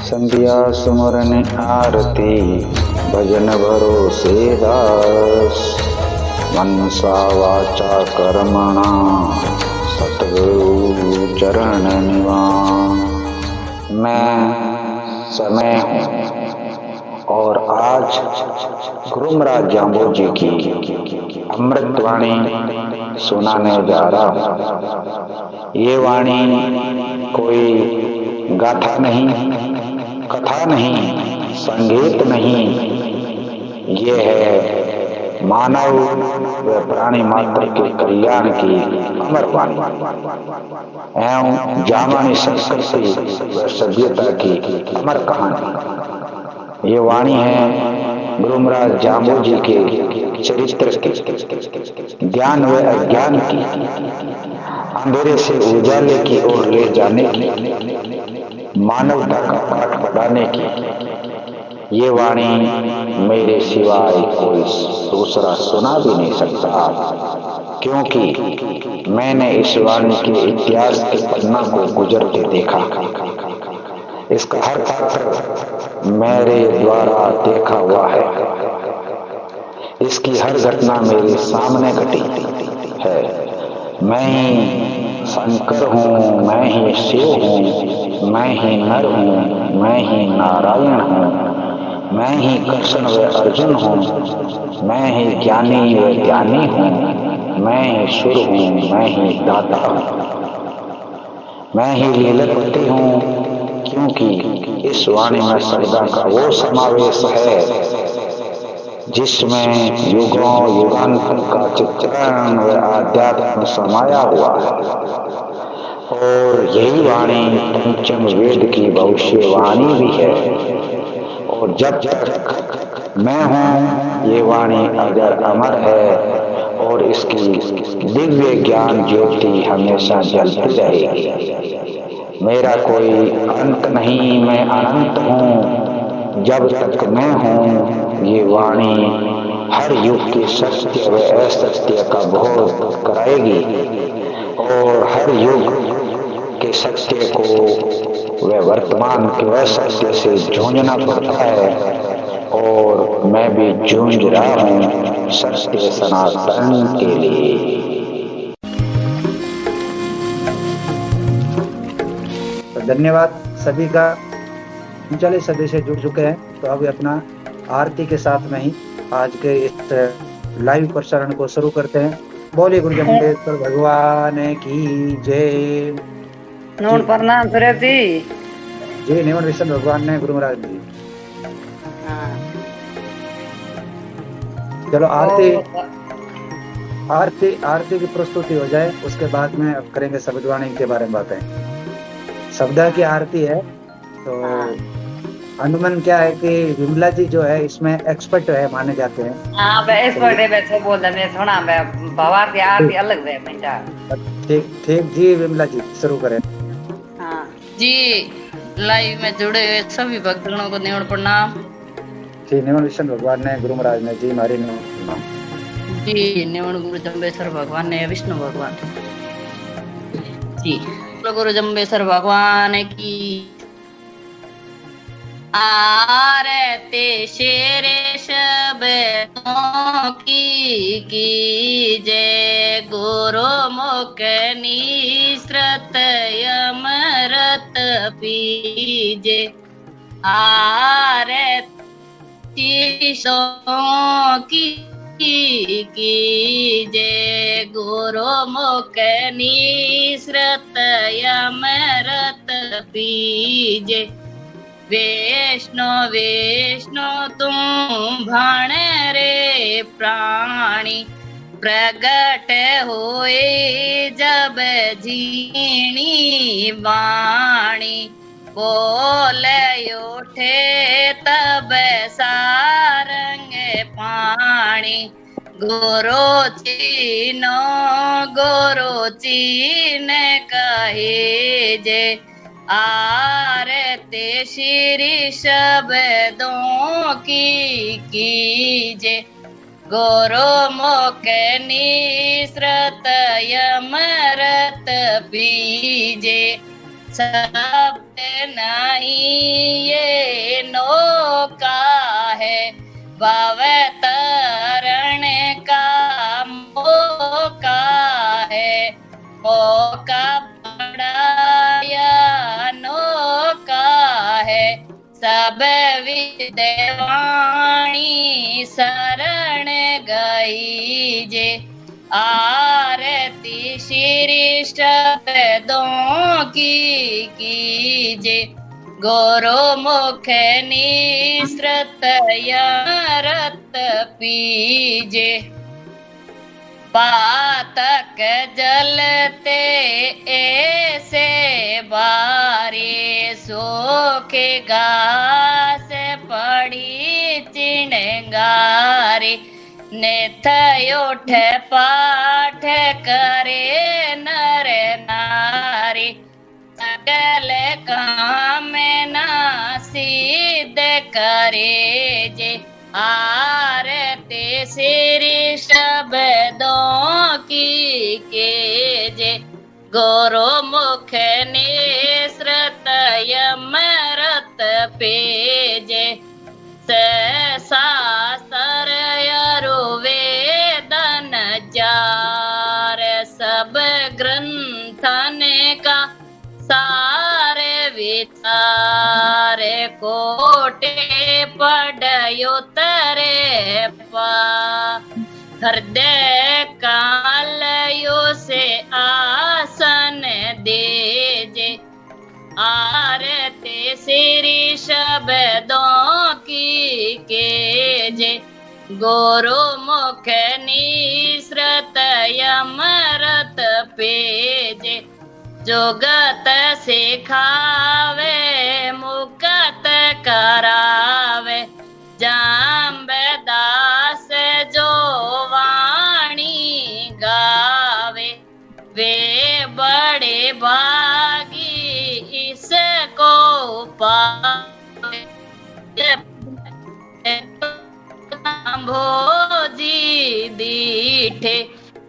संध्या सुमरन आरती भजन भरोसे दास। मनसा वाचा कर्मणा सतगुरु चरण निवास। मैं समय हूँ और आज गुरु महाराज जाम्बो जी की अमृत वाणी सुनाने जा रहा हूँ। ये वाणी कोई गाथा नहीं, कथा नहीं, संगीत नहीं, ये है मानव व प्राणी मात्र के कल्याण की अमर वाणी एवं जामानी संस्कृति व सभ्यता की अमर कहानी। ये वाणी है गुरु महाराज जाम्बो जी के चरित्र की, ज्ञान व अज्ञान की, अंधेरे से उजाले की ओर ले जाने की, मानवता का पाठ पढ़ाने की। ये वाणी मेरे सिवाय कोई दूसरा सुना भी नहीं सकता, क्योंकि मैंने इस वाणी के इतिहास के पन्ना को गुजरते देखा। इसका हर पात्र मेरे द्वारा देखा हुआ है। इसकी हर घटना मेरे सामने घटी है। मैं ही शंकर हूँ, मैं ही शिव हूँ, मैं ही नर हूँ, मैं ही नारायण हूँ, मैं ही कृष्ण व अर्जुन हूँ, मैं ही ज्ञानी व ज्ञानी हूँ, मैं ही सुर हूँ, मैं ही दाता हूँ, मैं ही लीलापति हूँ। क्योंकि इस वाणी में शब्दा का वो समावेश है जिसमें युगों युगांतर का चित्रण व आध्यात्म समाया हुआ है। और यही वाणी पंचम वेद की भविष्यवाणी भी है। और जब तक मैं हूँ ये वाणी अगर अमर है और इसकी दिव्य ज्ञान ज्योति हमेशा जलती रहेगी। मेरा कोई अंत नहीं, मैं अनंत हूँ। जब तक मैं हूँ ये वाणी हर युग के सत्य व असत्य का बोध कराएगी और हर युग के सत्य को व वर्तमान के असत्य से जूझना पड़ता है। और मैं भी जूझ रहा हूँ सत्य सनातन के लिए। तो धन्यवाद सभी का। 39 सदी से जुड़ चुके हैं, तो अभी अपना आरती के साथ में ही आज के इस लाइव प्रसारण को शुरू करते हैं। बोलिए गुरु जम्बेश्वर भगवान की जय। नोट प्रणाम सुरेश जी। जी निवन विष्णु भगवान ने गुरु महाराज जी। चलो आरती की प्रस्तुति हो जाए, उसके बाद में अब करेंगे शब्दवाणी के बारे में बातें। शब्द की आरती है तो अनुमान क्या है कि विमला जी जो है इसमें एक्सपर्ट है माने जाते हैं। हाँ बे एक्सपर्ट है, बैठो बोल दे मैं सुना बे भवार की आरती अलग है बेटा। ठीक जी विमला जी शुरू करें। हाँ जी, लाइव में जुड़े हुए सभी भक्तगणों को निवण प्रणाम जी। निवन विष्णु भगवान ने गुरु महाराज ने जी मारी प्रणाम जी। निवण गुरु जम्बेश्वर भगवान ने विष्णु भगवान जी। गुरु जम्बेश्वर भगवान की आरती शेरे शब्दों की जय। गुरु मुख निसृत अमृत पीजे। आरती सो की जय। गुरु मुख निसृत अमृत पीजे। वैष्णो वैष्णो तुम भाण रे प्राणी। प्रगट होए जब झीणी वाणी। बोल उठे तब सारंग पाणी। गुरु चीन कहे जे। आरती श्री शब्दों की जय। गुरु मुख निसृत अमृत पीजे। शब्द नहीं ये सब विद्यवाणी शरण गई जे। आरती शीर्ष शब्दों की कीजे। गौरो मुख निसृत यमरत पीजे। पातक जलते ऐसे बारे सूखे घास पड़ी चिणगारे। नेथ उठ पाठ करे नर नारी। सकल काम ना सिद्ध करे जे। आरती श्री शब्दों की कीजे। गौरो मुख निसृत यमरत पेजे। शास्त्र यजुर्वेदन चार सब ग्रंथन का सार विचार। कोटे पढ़यो तरे पा हृदय कालयो से आसन देजे। आरती श्री शब्दों की कीजे। गौरो मुख निसृत यमरत पेजे। जोगत सिखावे मुकत करावे। जाम्बदास जो वाणी गावे। वे बड़े भागी इसको पावे। भोजी दीठे।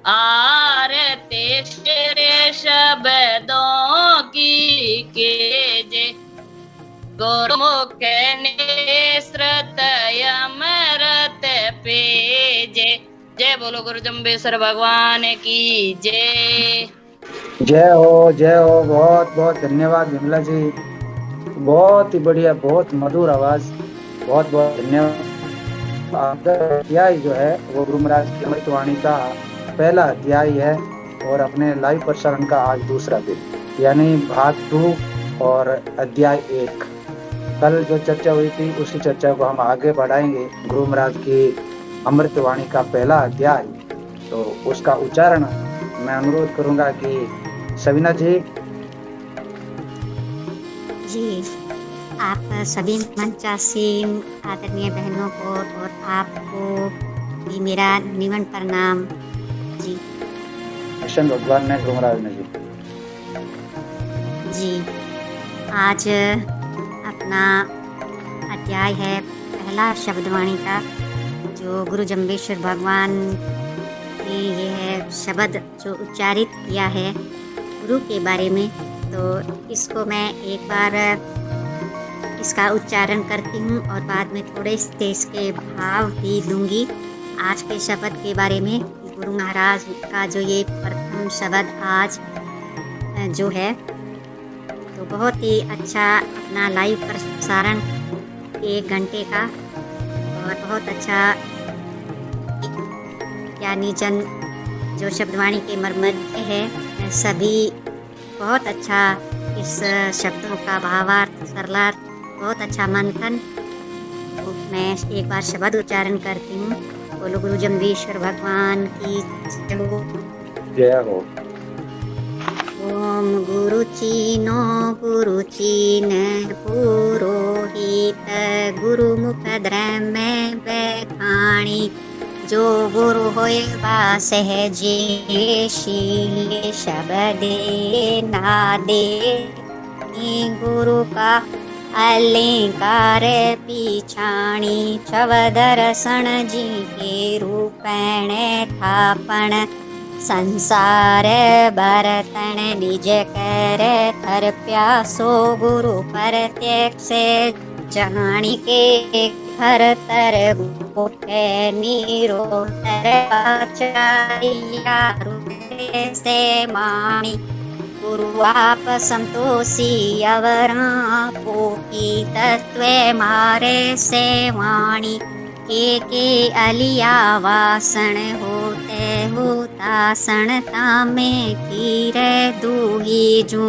आरती श्री शब्दों की कीजे। गुरुमुख निसृत यमरत पेजे। जय बोलो गुरु जम्बेश्वर भगवान की जय। जय हो, जय हो। बहुत बहुत धन्यवाद विमला जी, बहुत ही बढ़िया, बहुत मधुर आवाज, बहुत बहुत धन्यवाद। आपका अध्याय जो है वो गुरु महाराज की अमृतवाणी का पहला अध्याय है और अपने लाइव प्रसारण का आज दूसरा दिन, यानी भाग 2 और अध्याय 1। कल जो चर्चा हुई थी उसी चर्चा को हम आगे बढ़ाएंगे। गुरु महाराज की अमृतवाणी का पहला अध्याय, तो उसका उच्चारण मैं अनुरोध करूंगा कि सविना जी। आप सभी मंचासी आदरणीय बहनों को और आपको भी मेरा निमन प्रणाम जी। कृष्ण भगवान ने, गुरु महाराज ने जी। आज अपना अध्याय है पहला शब्दवाणी का, जो गुरु जम्बेश्वर भगवान ने यह शब्द जो उच्चारित किया है गुरु के बारे में, तो इसको मैं एक बार इसका उच्चारण करती हूँ और बाद में थोड़े से इसके भाव भी दूंगी। आज के शब्द के बारे में गुरु महाराज का जो ये प्रथम शब्द आज जो है, तो बहुत ही अच्छा अपना लाइव प्रसारण 1 घंटे का, और बहुत अच्छा यानी जन जो शब्दवाणी के मर्मज्ञ है सभी बहुत अच्छा इस शब्दों का भावार्थ सरलार्थ बहुत अच्छा मंथन। तो मैं एक बार शब्द उच्चारण करती हूँ। बोलो गुरु जम्बेश्वर भगवान की जय हो। ओम गुरु चीनो गुरु चीन पुरोहित गुरु मुख द्रमे बैखाणी। जो गुरु होए बा सहजे शील शबदे नादे। गुरु का अलंकार पीछाणी छव दर्शन जी के रूपण थापण। संसार बरतन निज कर थर प्यासो गुरु प्रत्यक्ष जानी के हर तर गुटे निरोतर आचार्या से माणी। गुरु आप संतोषी अवरा पोकी तत्वे मारे से वाणी के अलिया वासण होते होतासण तामे खीर दूही जू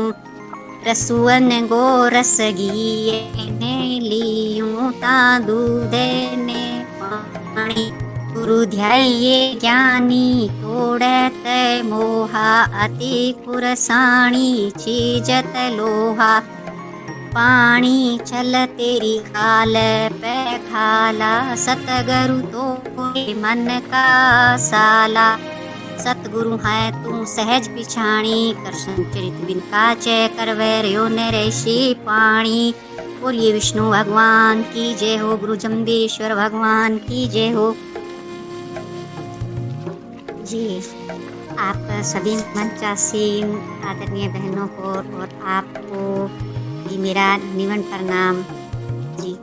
रसुअन गो रस घिये ने लियूं ता दूधे ने पाणी गुरु ध्याये ज्ञानी तोड़त मोहा अति कुरसाणी चीजत लोहा पाणी चल तेरी खाल पे खाला सतगुरु तो मन का साला सतगुरु है तू सहज पिछाणी कृष्ण चरित बिन काचे करवे रयो नरेशी पाणी बोलिए विष्णु भगवान की जय हो गुरु जम्बेश्वर भगवान की जय हो जी। आप सभी मंचासीन आदरणीय बहनों को और आपको भी मेरा निमन प्रणाम जी।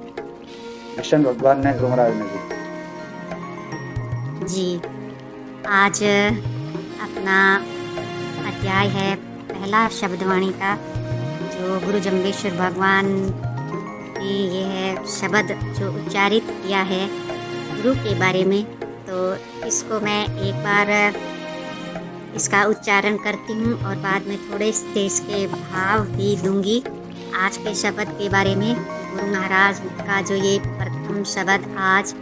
कृष्ण भगवान ने ध्रुव महाराज ने जी आज अपना अध्याय है पहला शब्दवाणी का जो गुरु जम्बेश्वर भगवान ने ये है शब्द जो उच्चारित किया है गुरु के बारे में, तो इसको मैं एक बार इसका उच्चारण करती हूँ और बाद में थोड़े से इसके भाव भी दूंगी। आज के शब्द के बारे में गुरु महाराज का जो ये प्रथम शब्द आज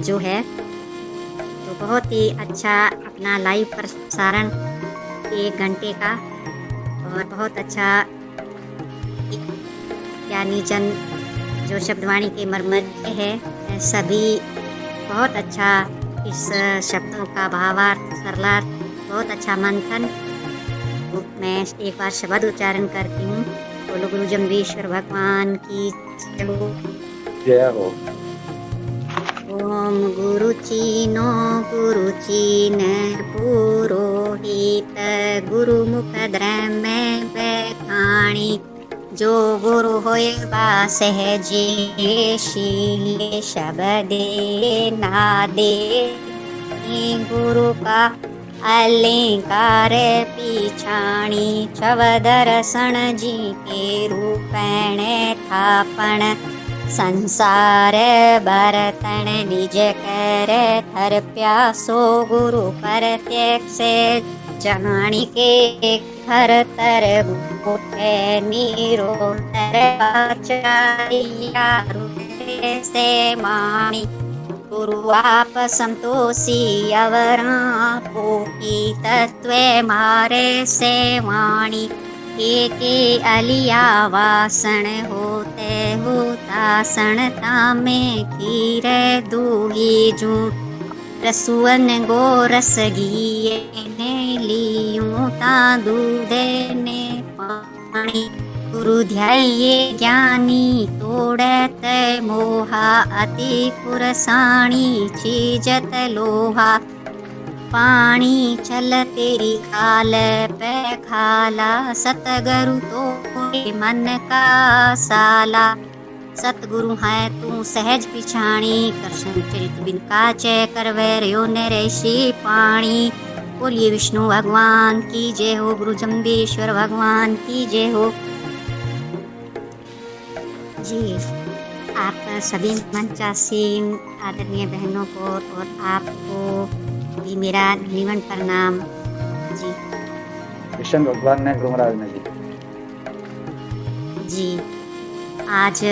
जो है तो बहुत ही अच्छा अपना लाइव प्रसारण 1 घंटे का और बहुत अच्छा यानी जन जो शब्दवाणी के मर्मज्ञ है सभी बहुत अच्छा इस शब्दों का भावार्थ सरलार्थ बहुत अच्छा मंथन। मैं एक बार शब्द उच्चारण करती हूँ। बोलो गुरु जम्बेश्वर भगवान की जय हो। ओम गुरु चीनो गुरु चीन पुरोहित गुरु मुख द्रव्य बैखाणी जो गुरु होय बा सहजे शीले शब्दे नादे गुरु का अलंकार पिछाणी चवदर्शन जी के रूपण थापण संसार बरतन निज कर थर प्यासो गुरु प्रत्यक्ष जानी के हर तर उठे निरोधर आचार्या से माणी गुरु आप संतोषी अवरा पोकी तत्वे मारे से वाणी के अलिया वासण होते होतासण तामे खीर दूही जू रसुअन गो रस घिये ने लियूं ता दूधे ने पाणी गुरु ध्याये ज्ञानी तोड़त मोहा अति कुरसाणी चीजत लोहा पाणी चल तेरी खाल पे खाला सतगुरु तो मन का साला सतगुरु है तू सहज पिछाणी कृष्ण चरित बिन काचे करवे रयो नरेशी पाणी बोलिए विष्णु भगवान की जय हो गुरु जम्बेश्वर भगवान की जय हो जी। आप सभी मंचासीन आदरणीय बहनों को और आपको भी मेरा निमन प्रणाम जी। कृष्ण भगवान ने ध्रुव महाराज ने जी आज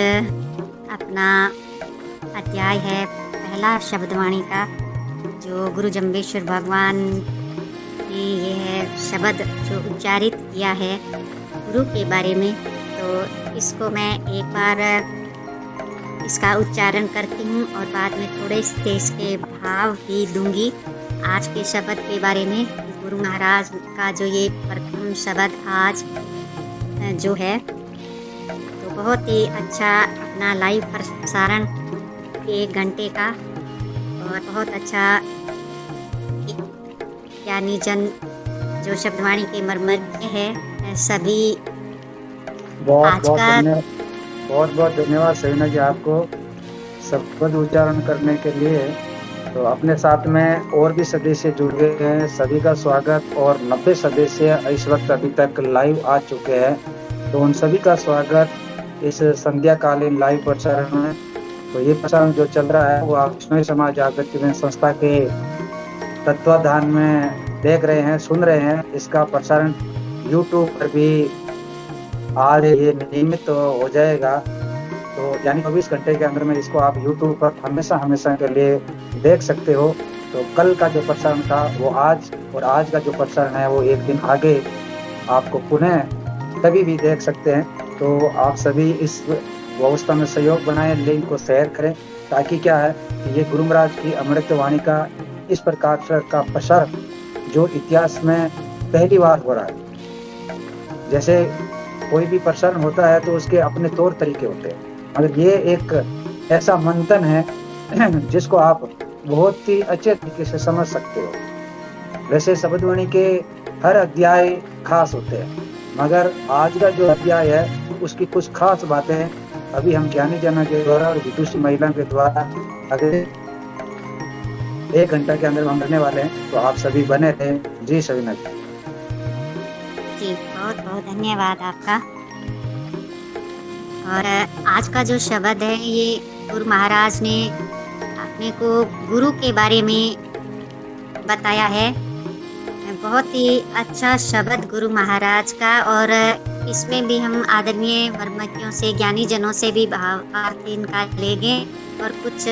अपना अध्याय है पहला शब्दवाणी का जो गुरु जम्बेश्वर भगवान ने ये है शब्द जो उच्चारित किया है गुरु के बारे में, तो इसको मैं एक बार इसका उच्चारण करती हूँ और बाद में थोड़े से इसके भाव भी दूंगी। आज के शब्द के बारे में गुरु महाराज का जो ये प्रथम शब्द आज जो है तो बहुत ही अच्छा अपना लाइव प्रसारण 1 घंटे का और बहुत अच्छा यानी जन जो शब्दवाणी के मर्मज्ञ है सभी बहुत बहुत धन्यवाद सविना जी आपको शब्द उच्चारण करने के लिए तो अपने साथ में और भी सदस्य जुड़ गए हैं, सभी का स्वागत। और 90 सदस्य इस वक्त अभी तक लाइव आ चुके हैं, तो उन सभी का स्वागत इस संध्याकालीन लाइव प्रसारण में। तो ये प्रसारण जो चल रहा है वो आप विष्णु समाज जागृति संस्था के तत्वाधान में देख रहे हैं, सुन रहे हैं। इसका प्रसारण यूट्यूब पर भी आज ये नियमित तो हो जाएगा, तो यानी 24 घंटे के अंदर में इसको आप यूट्यूब पर हमेशा के लिए देख सकते हो। तो कल का जो प्रसारण था वो आज, और आज का जो प्रसारण है वो एक दिन आगे आपको पुनः कभी भी देख सकते हैं। तो आप सभी इस व्यवस्था में सहयोग बनाएं, लिंक को शेयर करें, ताकि क्या है कि ये गुरु महाराज की अमृत वाणी का इस प्रकार का प्रसार जो इतिहास में पहली बार हो रहा है। जैसे कोई भी प्रसारण होता है तो उसके अपने तौर तरीके होते हैं, मगर ये एक ऐसा मंथन है जिसको आप बहुत ही अच्छे तरीके से समझ सकते हो। वैसे शब्दवाणी के हर अध्याय खास होते हैं, मगर आज का जो अध्याय है उसकी कुछ खास बातें अभी हम ज्ञानी जना के द्वारा और विदुषी महिलाओं के द्वारा अगले 1 घंटा के अंदर हम करने वाले हैं। तो आप सभी बने रहें। जी सविना जी, बहुत बहुत धन्यवाद आपका। और आज का जो शब्द है ये गुरु महाराज ने अपने को गुरु के बारे में बताया है। बहुत ही अच्छा शब्द गुरु महाराज का, और इसमें भी हम आदरणीय वर्मज्ञों से, ज्ञानी जनों से भी भावार्थ इनका लेंगे, और कुछ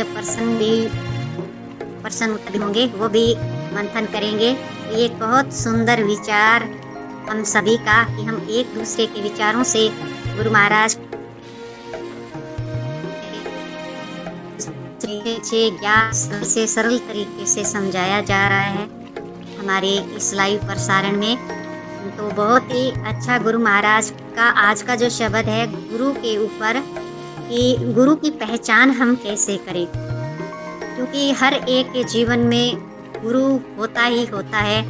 प्रश्न होंगे वो भी मंथन करेंगे। ये बहुत सुंदर विचार हम सभी का कि हम एक दूसरे के विचारों से गुरु महाराज ज्ञान से सरल तरीके से समझाया जा रहा है हमारे इस लाइव प्रसारण में। तो बहुत ही अच्छा गुरु महाराज का आज का जो शब्द है गुरु के ऊपर, कि गुरु की पहचान हम कैसे करें, क्योंकि हर एक के जीवन में गुरु होता ही होता है।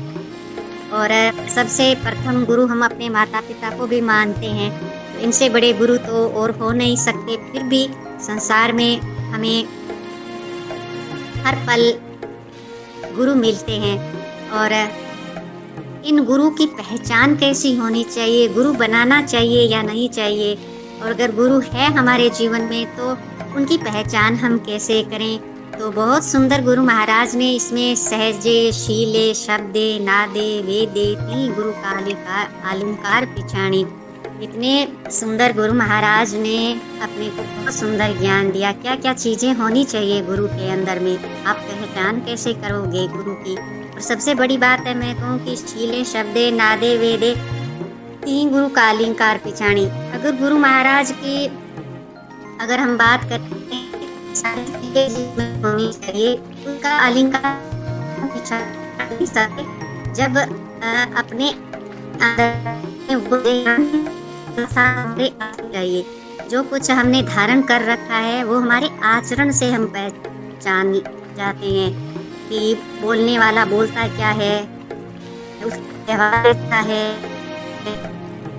और सबसे प्रथम गुरु हम अपने माता पिता को भी मानते हैं, तो इनसे बड़े गुरु तो और हो नहीं सकते। फिर भी संसार में हमें हर पल गुरु मिलते हैं, और इन गुरु की पहचान कैसी होनी चाहिए, गुरु बनाना चाहिए या नहीं चाहिए, और अगर गुरु है हमारे जीवन में तो उनकी पहचान हम कैसे करें। तो बहुत सुंदर गुरु महाराज ने इसमें सहजे शीले शब्दे नादे वेदे ती गुरु का अलंकार पिछाणी, इतने सुंदर गुरु महाराज ने अपने को बहुत सुंदर ज्ञान दिया। क्या क्या चीज़ें होनी चाहिए गुरु के अंदर में, आप पहचान कैसे करोगे गुरु की। और सबसे बड़ी बात है, मैं कहूँ कि शीले शब्दे नादे वेदे तीन गुरु का अलंकार पिछाणी। अगर गुरु महाराज की अगर हम बात करते हैं सारी चीजें होनी चाहिए, उनका अलंकार जब अपने चाहिए, जो कुछ हमने धारण कर रखा है वो हमारे आचरण से हम पहचान जाते हैं कि बोलने वाला बोलता क्या है, उसका व्यवहार क्या है।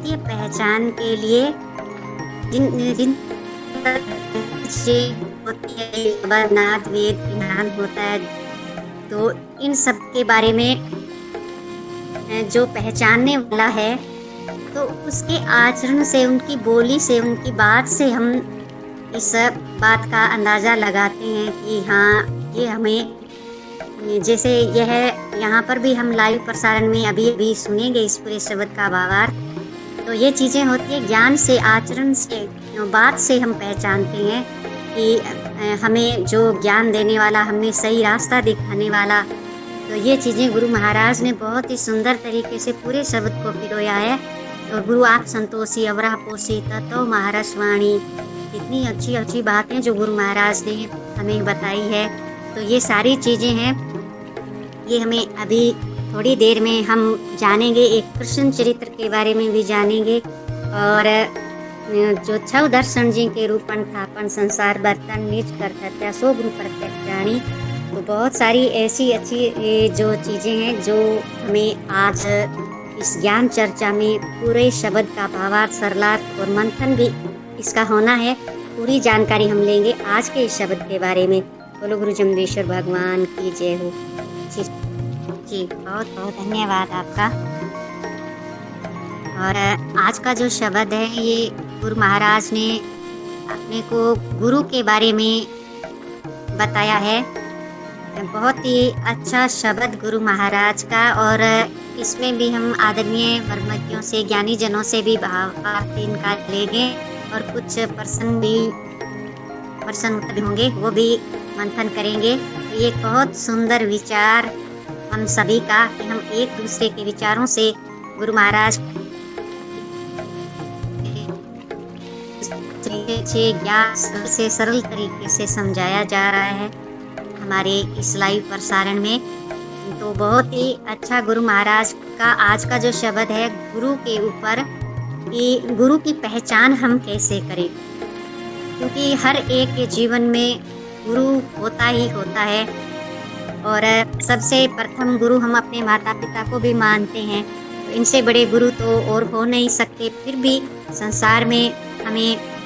ये पहचान के लिए जिन होती है नाद वेद ज्ञान होता है, तो इन सब के बारे में जो पहचानने वाला है तो उसके आचरण से, उनकी बोली से, उनकी बात से हम इस बात का अंदाज़ा लगाते हैं कि हाँ ये हमें, जैसे यह यहाँ पर भी हम लाइव प्रसारण में अभी अभी सुनेंगे इस पूरे शब्द का भावार्थ। तो ये चीज़ें होती है ज्ञान से, आचरण से, बात से हम पहचानते हैं कि हमें जो ज्ञान देने वाला, हमें सही रास्ता दिखाने वाला। तो ये चीज़ें गुरु महाराज ने बहुत ही सुंदर तरीके से पूरे शब्द को पिरोया है। और गुरु आप संतोषी अवरा पोषी तत्व महाराज वाणी, इतनी अच्छी अच्छी बातें जो गुरु महाराज ने हमें बताई है। तो ये सारी चीज़ें हैं, ये हमें अभी थोड़ी देर में हम जानेंगे। एक कृष्ण चरित्र के बारे में भी जानेंगे, और जो छव दर्शन जी के रूपन थापन संसार बर्तन निज कर सत्या सो गुरु प्रत्यक्ष जानी। तो बहुत सारी ऐसी अच्छी जो चीज़ें हैं जो हमें आज इस ज्ञान चर्चा में पूरे शब्द का भावार्थ, सरलार्थ और मंथन भी इसका होना है। पूरी जानकारी हम लेंगे आज के इस शब्द के बारे में। बोलो गुरु जम्बेश्वर भगवान की जय हो। जी जी, बहुत बहुत धन्यवाद आपका। और आज का जो शब्द है ये गुरु महाराज ने अपने को गुरु के बारे में बताया है। बहुत ही अच्छा शब्द गुरु महाराज का, और इसमें भी हम आदरणीय वर्मज्ञों से, ज्ञानी जनों से भी भावार्थ इनका लेंगे, और कुछ प्रश्न उत्तर होंगे वो भी मंथन करेंगे। तो ये बहुत सुंदर विचार हम सभी का कि हम एक दूसरे के विचारों से गुरु महाराज ज्ञान से सरल तरीके से समझाया जा रहा है हमारे इस लाइव प्रसारण में। तो बहुत ही अच्छा गुरु महाराज का आज का जो शब्द है गुरु के ऊपर, कि गुरु की पहचान हम कैसे करें, क्योंकि हर एक के जीवन में गुरु होता ही होता है। और सबसे प्रथम गुरु हम अपने माता पिता को भी मानते हैं, तो इनसे बड़े गुरु तो और हो नहीं सकते। फिर भी संसार में हमें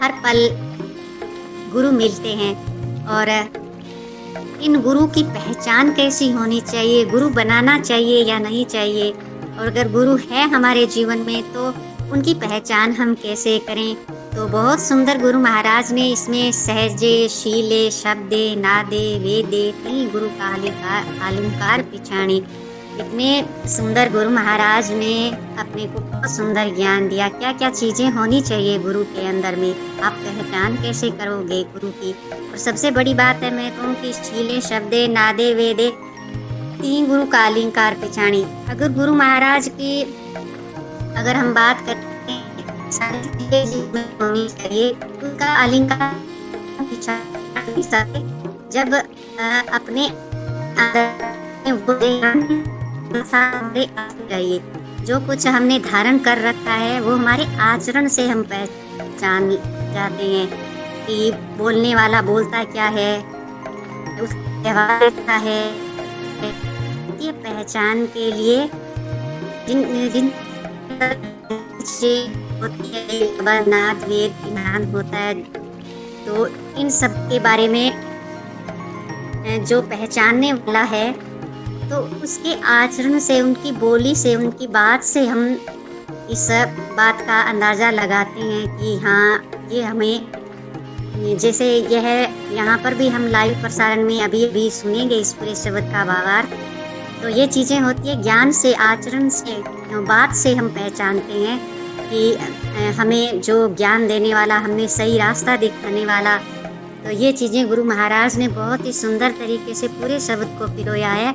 हर पल गुरु मिलते हैं, और इन गुरु की पहचान कैसी होनी चाहिए, गुरु बनाना चाहिए या नहीं चाहिए, और अगर गुरु है हमारे जीवन में तो उनकी पहचान हम कैसे करें। तो बहुत सुंदर गुरु महाराज ने इसमें सहजे शीले शब्दे नादे वेदे कई गुरु का अलंकार पिछाणी, इतने सुंदर गुरु महाराज ने अपने को बहुत सुंदर ज्ञान दिया। क्या क्या चीज़ें होनी चाहिए गुरु के अंदर में, आप पहचान कैसे करोगे गुरु की। और सबसे बड़ी बात है, मैं कहूँ कि शीले शब्दे नादे वेदे तीन गुरु का अलंकार पिछाणी। अगर गुरु महाराज की अगर हम बात करते हैं सारी चीजें होनी चाहिए, उनका अलंकार जब अपने चाहिए, जो कुछ हमने धारण कर रखा है वो हमारे आचरण से हम पहचान जाते हैं कि बोलने वाला बोलता क्या है, उसका व्यवहार क्या है। ये पहचान के लिए जिन नाद वेद ज्ञान होता है, तो इन सब के बारे में जो पहचानने वाला है तो उसके आचरण से, उनकी बोली से, उनकी बात से हम इस बात का अंदाज़ा लगाते हैं कि हाँ ये हमें, जैसे यह यहाँ पर भी हम लाइव प्रसारण में अभी अभी सुनेंगे इस पूरे शब्द का भावार्थ। तो ये चीज़ें होती है ज्ञान से, आचरण से, बात से हम पहचानते हैं कि हमें जो ज्ञान देने वाला, हमें सही रास्ता दिखाने वाला। तो ये चीज़ें गुरु महाराज ने बहुत ही सुंदर तरीके से पूरे शब्द को पिरोया है।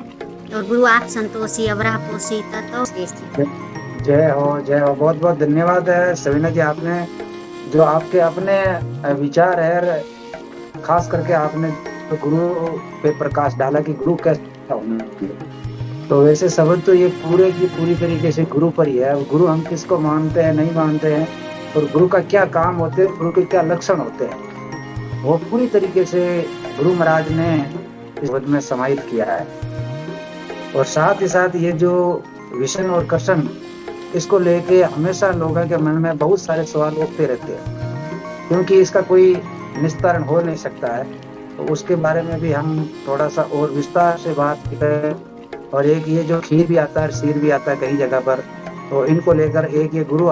और गुरु आप संतोषी अवरा पोषी तत्व। जय हो, जय हो। बहुत बहुत धन्यवाद है सविना जी, आपने जो आपके अपने विचार है, खास करके आपने तो गुरु पे प्रकाश डाला कि गुरु कैसा होना चाहिए। तो वैसे शब्द तो ये पूरे की पूरी तरीके से गुरु पर ही है। गुरु हम किसको मानते हैं, नहीं मानते हैं, और गुरु का क्या काम होते हैं, गुरु के क्या लक्षण होते हैं, वो पूरी तरीके से गुरु महाराज ने इस शब्द में समाहित किया है। और साथ ही साथ ये जो विषण और कर्षण, इसको लेके हमेशा लोगों के मन में बहुत सारे सवाल उठते रहते हैं, क्योंकि इसका कोई निस्तारण हो नहीं सकता है। तो उसके बारे में भी हम थोड़ा सा और विस्तार से बात करें। और एक ये जो खीर भी आता है, शीर भी आता है कई जगह पर, तो इनको लेकर एक ये गुरु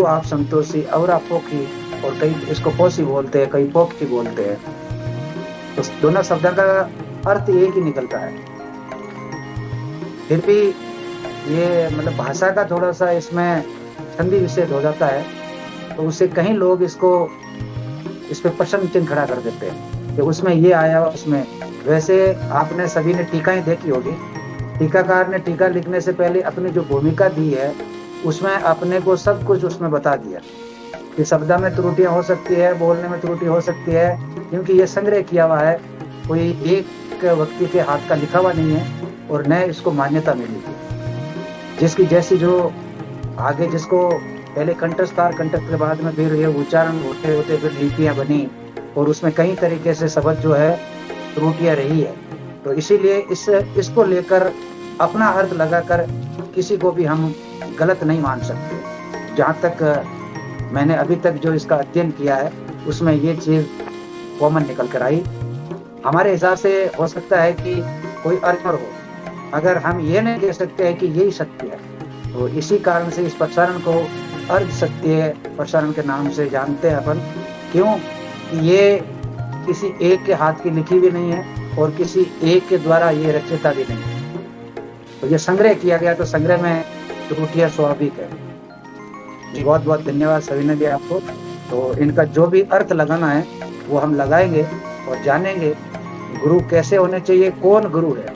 आप संतोषी और आप पोखी, और कई इसको पोसी बोलते हैं, कई पोखी बोलते हैं। तो दोनों शब्दों का अर्थ एक ही निकलता है। फिर भी ये मतलब भाषा का थोड़ा सा इसमें संधि विषेद हो जाता है, तो उससे कहीं लोग इस पे प्रश्न चिन्ह खड़ा कर देते हैं कि उसमें ये आया, उसमें। वैसे आपने सभी ने टीकाएं देखी होगी, टीकाकार ने टीका लिखने से पहले अपनी जो भूमिका दी है उसमें अपने को सब कुछ उसमें बता दिया कि शब्द में त्रुटियां हो सकती है, बोलने में त्रुटि हो सकती है, क्योंकि ये संग्रह किया हुआ है, कोई एक व्यक्ति के हाथ का लिखा हुआ नहीं है, और न इसको मान्यता मिली थी। जिसकी जैसी जो आगे जिसको पहले कंठस्थ के बाद में फिर ये उच्चारण होते होते फिर लिपियां बनी, और उसमें कई तरीके से शब्द जो है त्रुटियां रही है। तो इसीलिए इसको लेकर अपना अर्थ लगाकर किसी को भी हम गलत नहीं मान सकते। जहाँ तक मैंने अभी तक जो इसका अध्ययन किया है उसमें ये चीज़ कॉमन निकल कर आई। हमारे हिसाब से हो सकता है कि कोई अर्थ और हो, मगर हम ये नहीं कह सकते हैं कि यही सत्य है। तो इसी कारण से इस प्रसारण को अर्ध सत्य प्रसारण के नाम से जानते हैं अपन। क्यों? ये किसी एक के हाथ की लिखी भी नहीं है और किसी एक के द्वारा ये रचयिता भी नहीं है। तो ये संग्रह किया गया, तो संग्रह में त्रुटियां स्वाभाविक है। बहुत बहुत धन्यवाद सविनय जी आपको। तो इनका जो भी अर्थ लगाना है वो हम लगाएंगे और जानेंगे गुरु कैसे होने चाहिए, कौन गुरु है,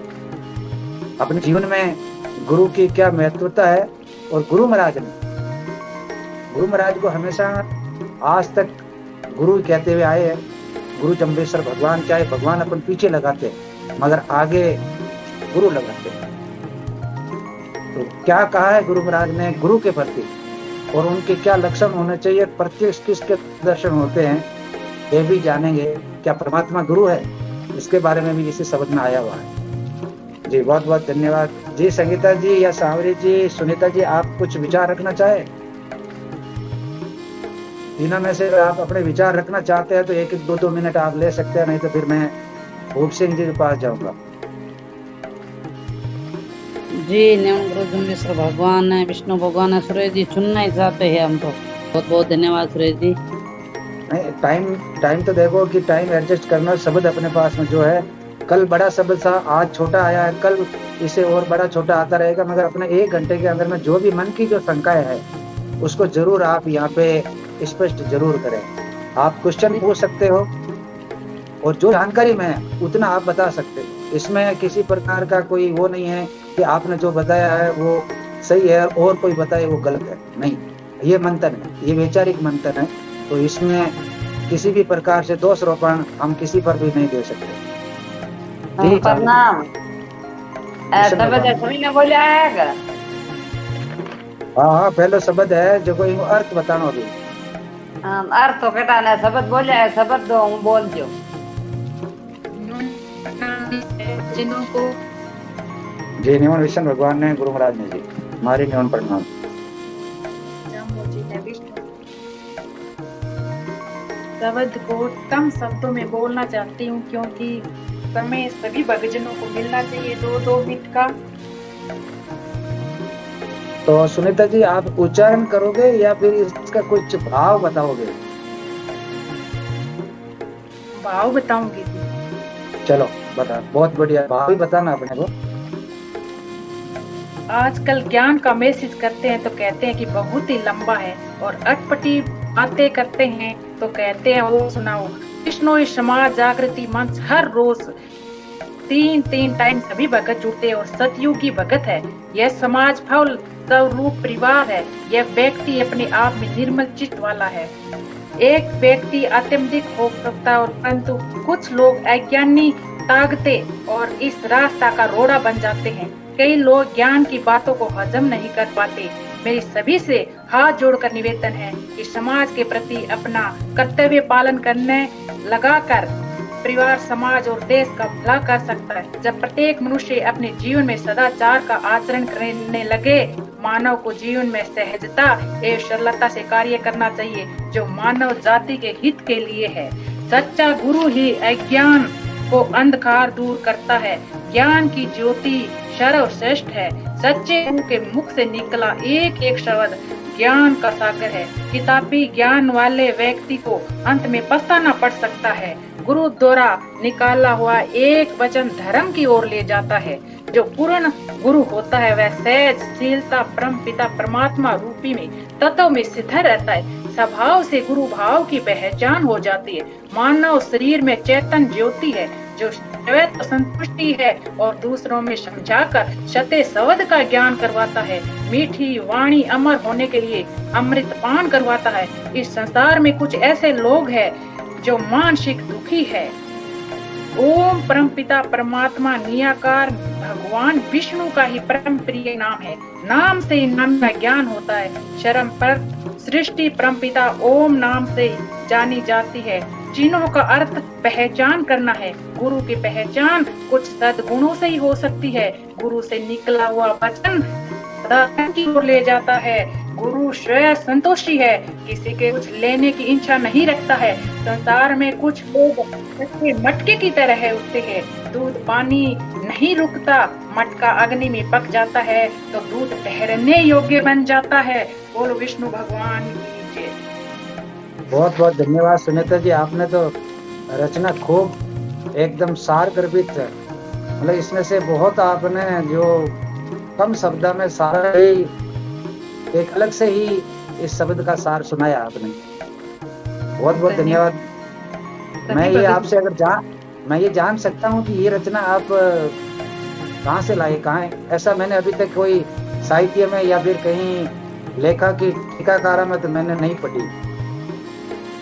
अपने जीवन में गुरु की क्या महत्वता है। और गुरु महाराज को हमेशा आज तक गुरु कहते हुए आए हैं। गुरु जम्बेश्वर भगवान, चाहे भगवान अपन पीछे लगाते हैं मगर आगे गुरु लगाते हैं। तो क्या कहा है गुरु महाराज ने गुरु के प्रति और उनके क्या लक्षण होने चाहिए, प्रत्यक्ष किसके दर्शन होते हैं, ये भी जानेंगे। क्या परमात्मा गुरु है, इसके बारे में भी इसी शब्द में आया हुआ है। जी बहुत बहुत धन्यवाद जी। संगीता जी या सांवरी जी, सुनीता जी, आप कुछ विचार रखना चाहे? तीनों में से आप अपने विचार रखना चाहते हैं तो 1-2 मिनट आप ले सकते हैं, नहीं तो फिर मैं भूप सिंह जी के पास जाऊंगा। जी न्यून गुरु जम्बेश्वर भगवान है, विष्णु भगवान है, सुरेश जी सुनना ही चाहते हैं हम तो। बहुत बहुत धन्यवाद सुरेश जी। नहीं, टाइम तो देखो कि टाइम एडजस्ट करना। शब्द अपने पास में जो है, कल बड़ा शब्द था, आज छोटा आया है, कल इसे और बड़ा छोटा आता रहेगा, मगर अपने 1 घंटे के अंदर में जो भी मन की जो शंकाएं है उसको जरूर आप यहाँ पे स्पष्ट जरूर करें। आप क्वेश्चन पूछ सकते हो और जो जानकारी में है उतना आप बता सकते हो। इसमें किसी प्रकार का कोई वो नहीं है कि आपने जो बताया है वो सही है और कोई बताए वो गलत है, नहीं। ये मंथन है, ये वैचारिक मंथन है, तो इसमें किसी भी प्रकार से दोषारोपण हम किसी पर भी नहीं दे सकते। प्रणाम। सभी ने बोला है। हाँ, पहले शब्द है जो कोई अर्थ बताना होगी। अर्थ तो कटाना शब्द बोले है, शब्द दो हूँ बोल जो जिन्हों को जी निवन विष्णु भगवान ने, गुरु महाराज ने जी हमारे निवन प्रणाम। शब्द को कम शब्दों में बोलना चाहती हूँ क्योंकि समय सभी भक्तजनों को मिलना चाहिए 2-2 मिनट का। तो सुनीता जी आप उच्चारण करोगे या फिर इसका कुछ भाव बताओगे? भाव बताऊंगी। चलो बता, बहुत बढ़िया, भाव ही बताना अपने को। आजकल ज्ञान का मैसेज करते हैं तो कहते हैं कि बहुत ही लंबा है और अटपटी बातें करते हैं तो कहते हैं वो सुनाओ। विष्णु समाज जागृति मंच हर रोज 3 टाइम सभी भगत जुड़ते हैं और सतयुगी भगत है। यह समाज फल स्वरूप परिवार है। यह व्यक्ति अपने आप में निर्मल चित्त वाला है। एक व्यक्ति आत्मिक हो सकता है और परंतु कुछ लोग अज्ञानी ताकते और इस रास्ता का रोड़ा बन जाते हैं। कई लोग ज्ञान की बातों को हजम नहीं कर पाते। मेरी सभी से हाथ जोड़कर निवेदन है कि समाज के प्रति अपना कर्तव्य पालन करने लगाकर परिवार, समाज और देश का भला कर सकता है। जब प्रत्येक मनुष्य अपने जीवन में सदाचार का आचरण करने लगे, मानव को जीवन में सहजता एवं सरलता से कार्य करना चाहिए जो मानव जाति के हित के लिए है। सच्चा गुरु ही अज्ञान को अंधकार दूर करता है। ज्ञान की ज्योति सर्वश्रेष्ठ है। सच्चे गुरु के मुख से निकला एक एक शब्द ज्ञान का सागर है। किताबी ज्ञान वाले व्यक्ति को अंत में पछताना पड़ सकता है। गुरु द्वारा निकाला हुआ एक वचन धर्म की ओर ले जाता है। जो पूर्ण गुरु होता है वह सहजशीलता परम पिता परमात्मा रूपी में तत्व में स्थित रहता है। स्वभाव से गुरु भाव की पहचान हो जाती है। मानव शरीर में चेतन ज्योति है जो संतुष्टि है और दूसरों में समझाकर सत्य शब्द का ज्ञान करवाता है। मीठी वाणी अमर होने के लिए अमृत पान करवाता है। इस संसार में कुछ ऐसे लोग हैं जो मानसिक दुखी है। ओम परमपिता परमात्मा निराकार भगवान विष्णु का ही परम प्रिय नाम है। नाम से ही नाम का ज्ञान होता है। शर्म पर सृष्टि परमपिता ओम नाम से जानी जाती है। चिन्हों का अर्थ पहचान करना है। गुरु की पहचान कुछ सद्गुणों से ही हो सकती है। गुरु से निकला हुआ वचन की ओर ले जाता है। गुरु स्वयं संतोषी है, किसी के कुछ लेने की इच्छा नहीं रखता है। संसार में कुछ लोग कच्चे मटके की तरह होते हैं, दूध पानी नहीं रुकता, मटका अग्नि में पक जाता है तो दूध ठहरने योग्य बन जाता है। बोलो विष्णु भगवान की जय। बहुत बहुत धन्यवाद सुनीता जी, आपने तो रचना खूब एकदम सार गर्भित है। मतलब इसमें से बहुत आपने जो कम शब्द में सारा ही एक अलग से ही इस शब्द का सार सुनाया आपने। बहुत बहुत धन्यवाद। मैं ये आपसे मैं ये जान सकता हूँ कि ये रचना आप कहाँ से लाए, कहाँ है? ऐसा मैंने अभी तक कोई साहित्य में या फिर कहीं लेखा की टीकाकारा में तो मैंने नहीं पढ़ी।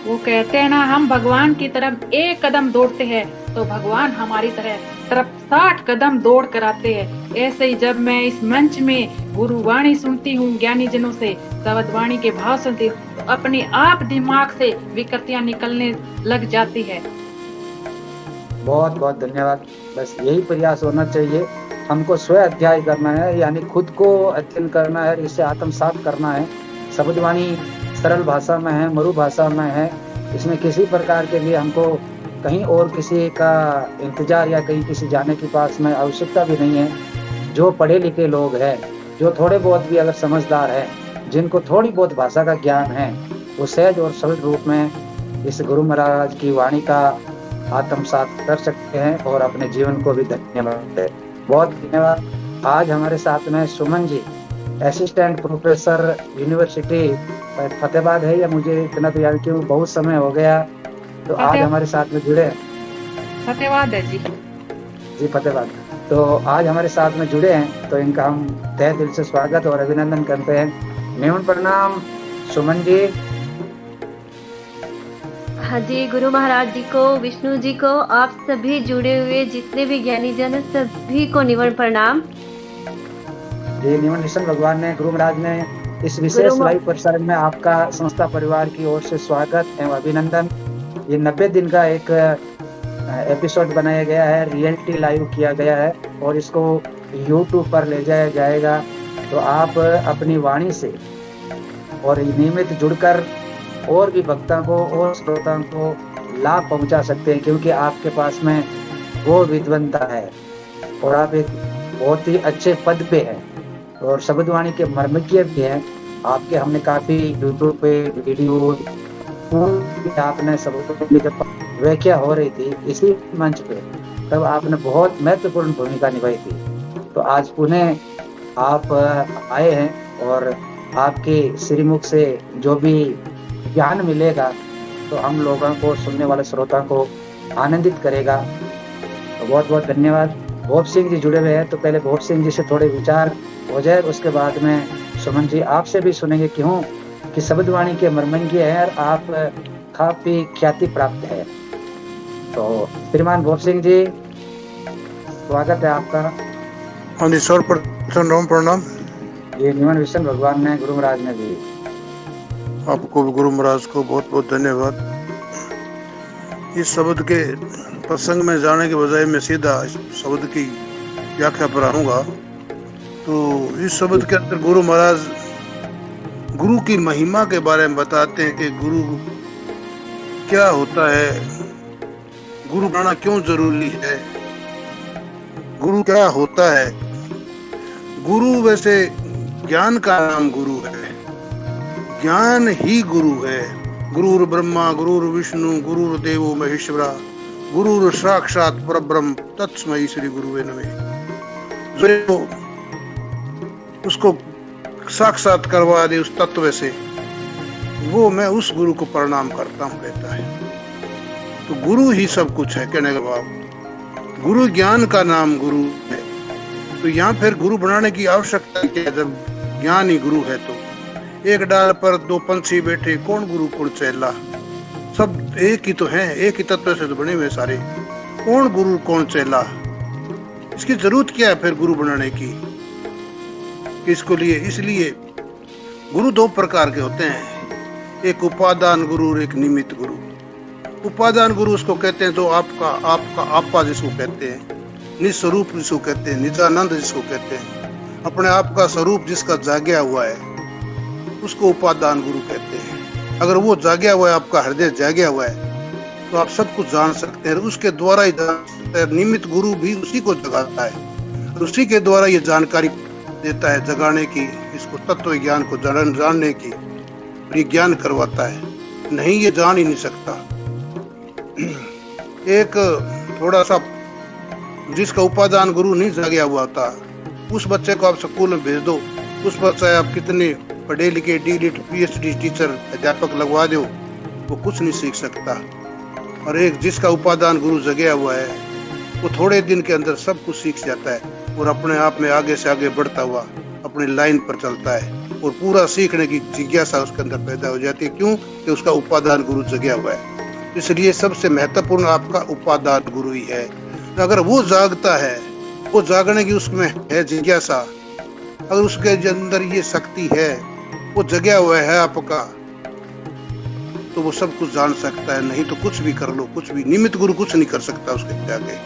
वो कहते हैं ना, हम भगवान की तरफ एक कदम दौड़ते हैं तो भगवान हमारी तरफ 60 कदम दौड़ कर आते हैं। ऐसे ही जब मैं इस मंच में गुरुवाणी सुनती हूँ, ज्ञानी जनों से शब्द वाणी के भाव सुनती हूँ, तो अपने आप दिमाग से विकृतियां निकलने लग जाती है। बहुत बहुत धन्यवाद। बस यही प्रयास होना चाहिए, हमको स्व अध्याय करना है, यानी खुद को अध्ययन करना है, इससे आत्मसात करना है। शब्दवाणी सरल भाषा में है, मरु भाषा में है, इसमें किसी प्रकार के लिए हमको कहीं और किसी का इंतजार या कहीं किसी जाने के पास में आवश्यकता भी नहीं है। जो पढ़े लिखे लोग हैं, जो थोड़े बहुत भी अगर समझदार हैं, जिनको थोड़ी बहुत भाषा का ज्ञान है, वो सहज और सरल रूप में इस गुरु महाराज की वाणी का आत्मसात कर सकते हैं और अपने जीवन को भी धन्यवाद है। बहुत धन्यवाद। आज हमारे साथ में Suman ji, assistant professor university Fatehabad है, या मुझे इतना तो याद क्यों बहुत समय हो गया, तो आज हमारे साथ में जुड़े हैं। फतेहाबाद है जी फतेहाबाद। तो आज हमारे साथ में जुड़े हैं, तो इनका हम तहे दिल से स्वागत और अभिनंदन करते हैं। निमन प्रणाम सुमन जी। हाँ जी, गुरु महाराज जी को, विष्णु जी को, आप सभी जुड़े हुए जितने भी ज्ञानी जन सभी को निमन प्रणाम। जी, निमन निशन भगवान ने, गुरु महाराज ने इस विशेष लाइव प्रसारण में आपका संस्था परिवार की ओर से स्वागत एवं अभिनंदन। ये 90 दिन का एक एपिसोड बनाया गया है, रियलिटी लाइव किया गया है और इसको YouTube पर ले जाया जाएगा। तो आप अपनी वाणी से और नियमित जुड़कर और भी भक्तों को और श्रोताओं को लाभ पहुंचा सकते हैं, क्योंकि आपके पास में वो विद्वता है और आप एक बहुत ही अच्छे पद पे हैं और शब्दवाणी के मर्मज्ञ भी हैं। आपके हमने काफी YouTube पे वीडियो आपने शब्दों की जब व्याख्या हो रही थी इसी मंच पे, तब आपने बहुत महत्वपूर्ण भूमिका निभाई थी। तो आज पुनः आप आए हैं और आपके श्रीमुख से जो भी ज्ञान मिलेगा तो हम लोगों को, सुनने वाले श्रोता को आनंदित करेगा। तो बहुत बहुत धन्यवाद। भोप सिंह जी जुड़े हुए हैं, तो पहले भोप सिंह जी से थोड़े विचार हो जाए, उसके बाद में सुमन जी आपसे भी सुनेंगे क्यों कि शब्दवाणी के मर्मज्ञ है और आप काफी ख्याति प्राप्त है। तो श्रीमान भोप सिंह जी, स्वागत है आपका। हाँ जी, सर्वप्रथम प्रणाम। ये निमन विष्णु भगवान ने, गुरु महाराज ने भी आपको भी, गुरु महाराज को बहुत बहुत धन्यवाद। इस शब्द के प्रसंग में जाने के बजाय मैं सीधा इस शब्द की व्याख्या पर आऊंगा। तो इस शब्द के अंदर गुरु महाराज गुरु की महिमा के बारे में बताते हैं कि गुरु क्या होता है, गुरु बनाना क्यों जरूरी है, गुरु क्या होता है। गुरु वैसे ज्ञान का नाम गुरु है, ज्ञान ही गुरु है। गुरुर ब्रह्मा गुरुर विष्णु गुरुर देवो महेश्वरा गुरुर साक्षात परब्रह्म तस्मै श्री गुरुवे नमः। जो उसको साक्षात करवा दे उस तत्व से, वो मैं उस गुरु को प्रणाम करता हूँ, कहता है। तो गुरु ही सब कुछ है, कहने का भाव। गुरु ज्ञान का नाम गुरु है। तो यहाँ फिर गुरु बनाने की आवश्यकता क्या है, जब ज्ञान ही गुरु है। तो एक डाल पर दो पंछी बैठे, कौन गुरु कौन चेला, सब एक ही तो हैं, एक ही तत्व से तो बने हुए सारे। कौन गुरु कौन चेला, इसकी जरूरत क्या है फिर गुरु बनाने की, किसको लिए? इसलिए गुरु दो प्रकार के होते हैं, एक उपादान गुरु और एक निमित्त गुरु। उपादान गुरु उसको कहते हैं जो आपका आपा जिसको कहते हैं, निस्वरूप जिसको कहते हैं, निजानंद जिसको कहते हैं, अपने आप का स्वरूप जिसका जाग्या हुआ है, उसको उपादान गुरु कहते हैं। अगर वो जागया हुआ है, आपका हृदय जागया हुआ है, तो आप सब कुछ जान सकते हैं। उसके द्वारा ही जान सकते हैं। निमित्त गुरु भी उसी को जगाता है, उसी के द्वारा ये जानकारी देता है, जगाने की, इसको तत्व ज्ञान को जानने की, ये ज्ञान करवाता है। नहीं, ये जान ही नहीं सकता। एक थोड़ा सा जिसका उपादान गुरु नहीं जागया हुआ था, उस बच्चे को आप स्कूल में भेज दो, उस बच्चे आप कितने पढ़े लिखे डीलिट पीएचडी टीचर अध्यापक लगवा दो, वो कुछ नहीं सीख सकता। और एक जिसका उपादान गुरु जगया हुआ है, वो थोड़े दिन के अंदर सब कुछ सीख जाता है और अपने आप में आगे से आगे बढ़ता हुआ अपनी लाइन पर चलता है और पूरा सीखने की जिज्ञासा उसके अंदर पैदा हो जाती है। क्यों? कि उसका उपादान गुरु जगया हुआ है। इसलिए सबसे महत्वपूर्ण आपका उपादान गुरु ही है। अगर वो जागता है, वो जागने की उसमें है जिज्ञासा, अगर उसके अंदर ये शक्ति है, वो जगया हुआ है आपका, तो वो सब कुछ जान सकता है। नहीं तो कुछ भी कर लो, कुछ भी, निमित्त गुरु कुछ नहीं कर सकता उसके आगे।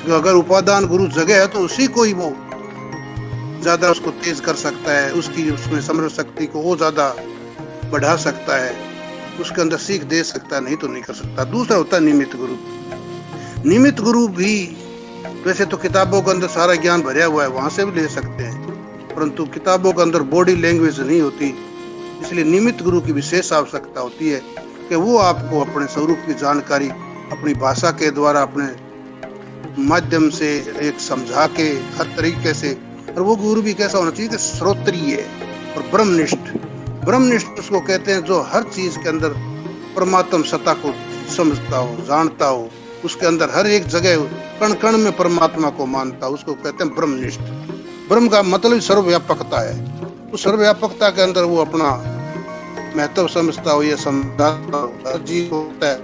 तो अगर उपादान गुरु जगह है तो उसी को ही वो ज्यादा उसको तेज कर सकता है, उसकी उसमें समझ शक्ति को वो ज्यादा बढ़ा सकता है, उसके अंदर सीख दे सकता है। नहीं तो नहीं कर सकता। दूसरा होता है निमित्त गुरु। निमित्त गुरु भी वैसे तो किताबों के अंदर सारा ज्ञान भरा हुआ है, वहां से भी ले सकते हैं, परंतु किताबों के अंदर बॉडी लैंग्वेज नहीं होती। इसलिए निमित्त गुरु की विशेष आवश्यकता होती है कि वो आपको अपने स्वरूप की जानकारी अपनी भाषा के द्वारा, अपने माध्यम से एक समझा के हर तरीके से। और वो गुरु भी कैसा होना चाहिए कि श्रोत्रिय और ब्रह्मनिष्ठ। ब्रह्मनिष्ठ उसको कहते हैं जो हर चीज के अंदर परमात्म सत्ता को समझता हो, जानता हो, उसके अंदर हर एक जगह कण कण में परमात्मा को मानता हो, उसको कहते हैं ब्रह्मनिष्ठ। ब्रह्म का मतलब सर्वव्यापकता है। उस सर्वव्यापकता के अंदर वो अपना महत्व समझता हो, ये समझता जी होता है।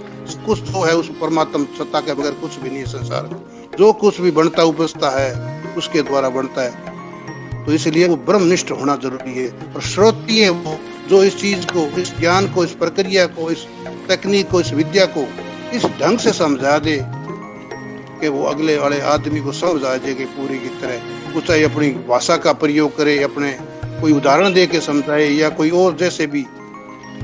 कुछ जो है उस परमात्म सत्ता के बगैर कुछ भी नहीं है संसार में। जो कुछ भी बनता उपजता है उसके द्वारा बनता है। तो इसलिए वो ब्रह्मनिष्ठ होना जरूरी है। और श्रोत्रिय वो जो इस चीज को, इस ज्ञान को, इस प्रक्रिया को, इस तकनीक को, इस विद्या को इस ढंग से समझा दे कि वो अगले वाले आदमी को समझा दे कि पूरी की तरह। वो चाहे अपनी भाषा का प्रयोग करे, अपने कोई उदाहरण दे के समझाए, या कोई और जैसे भी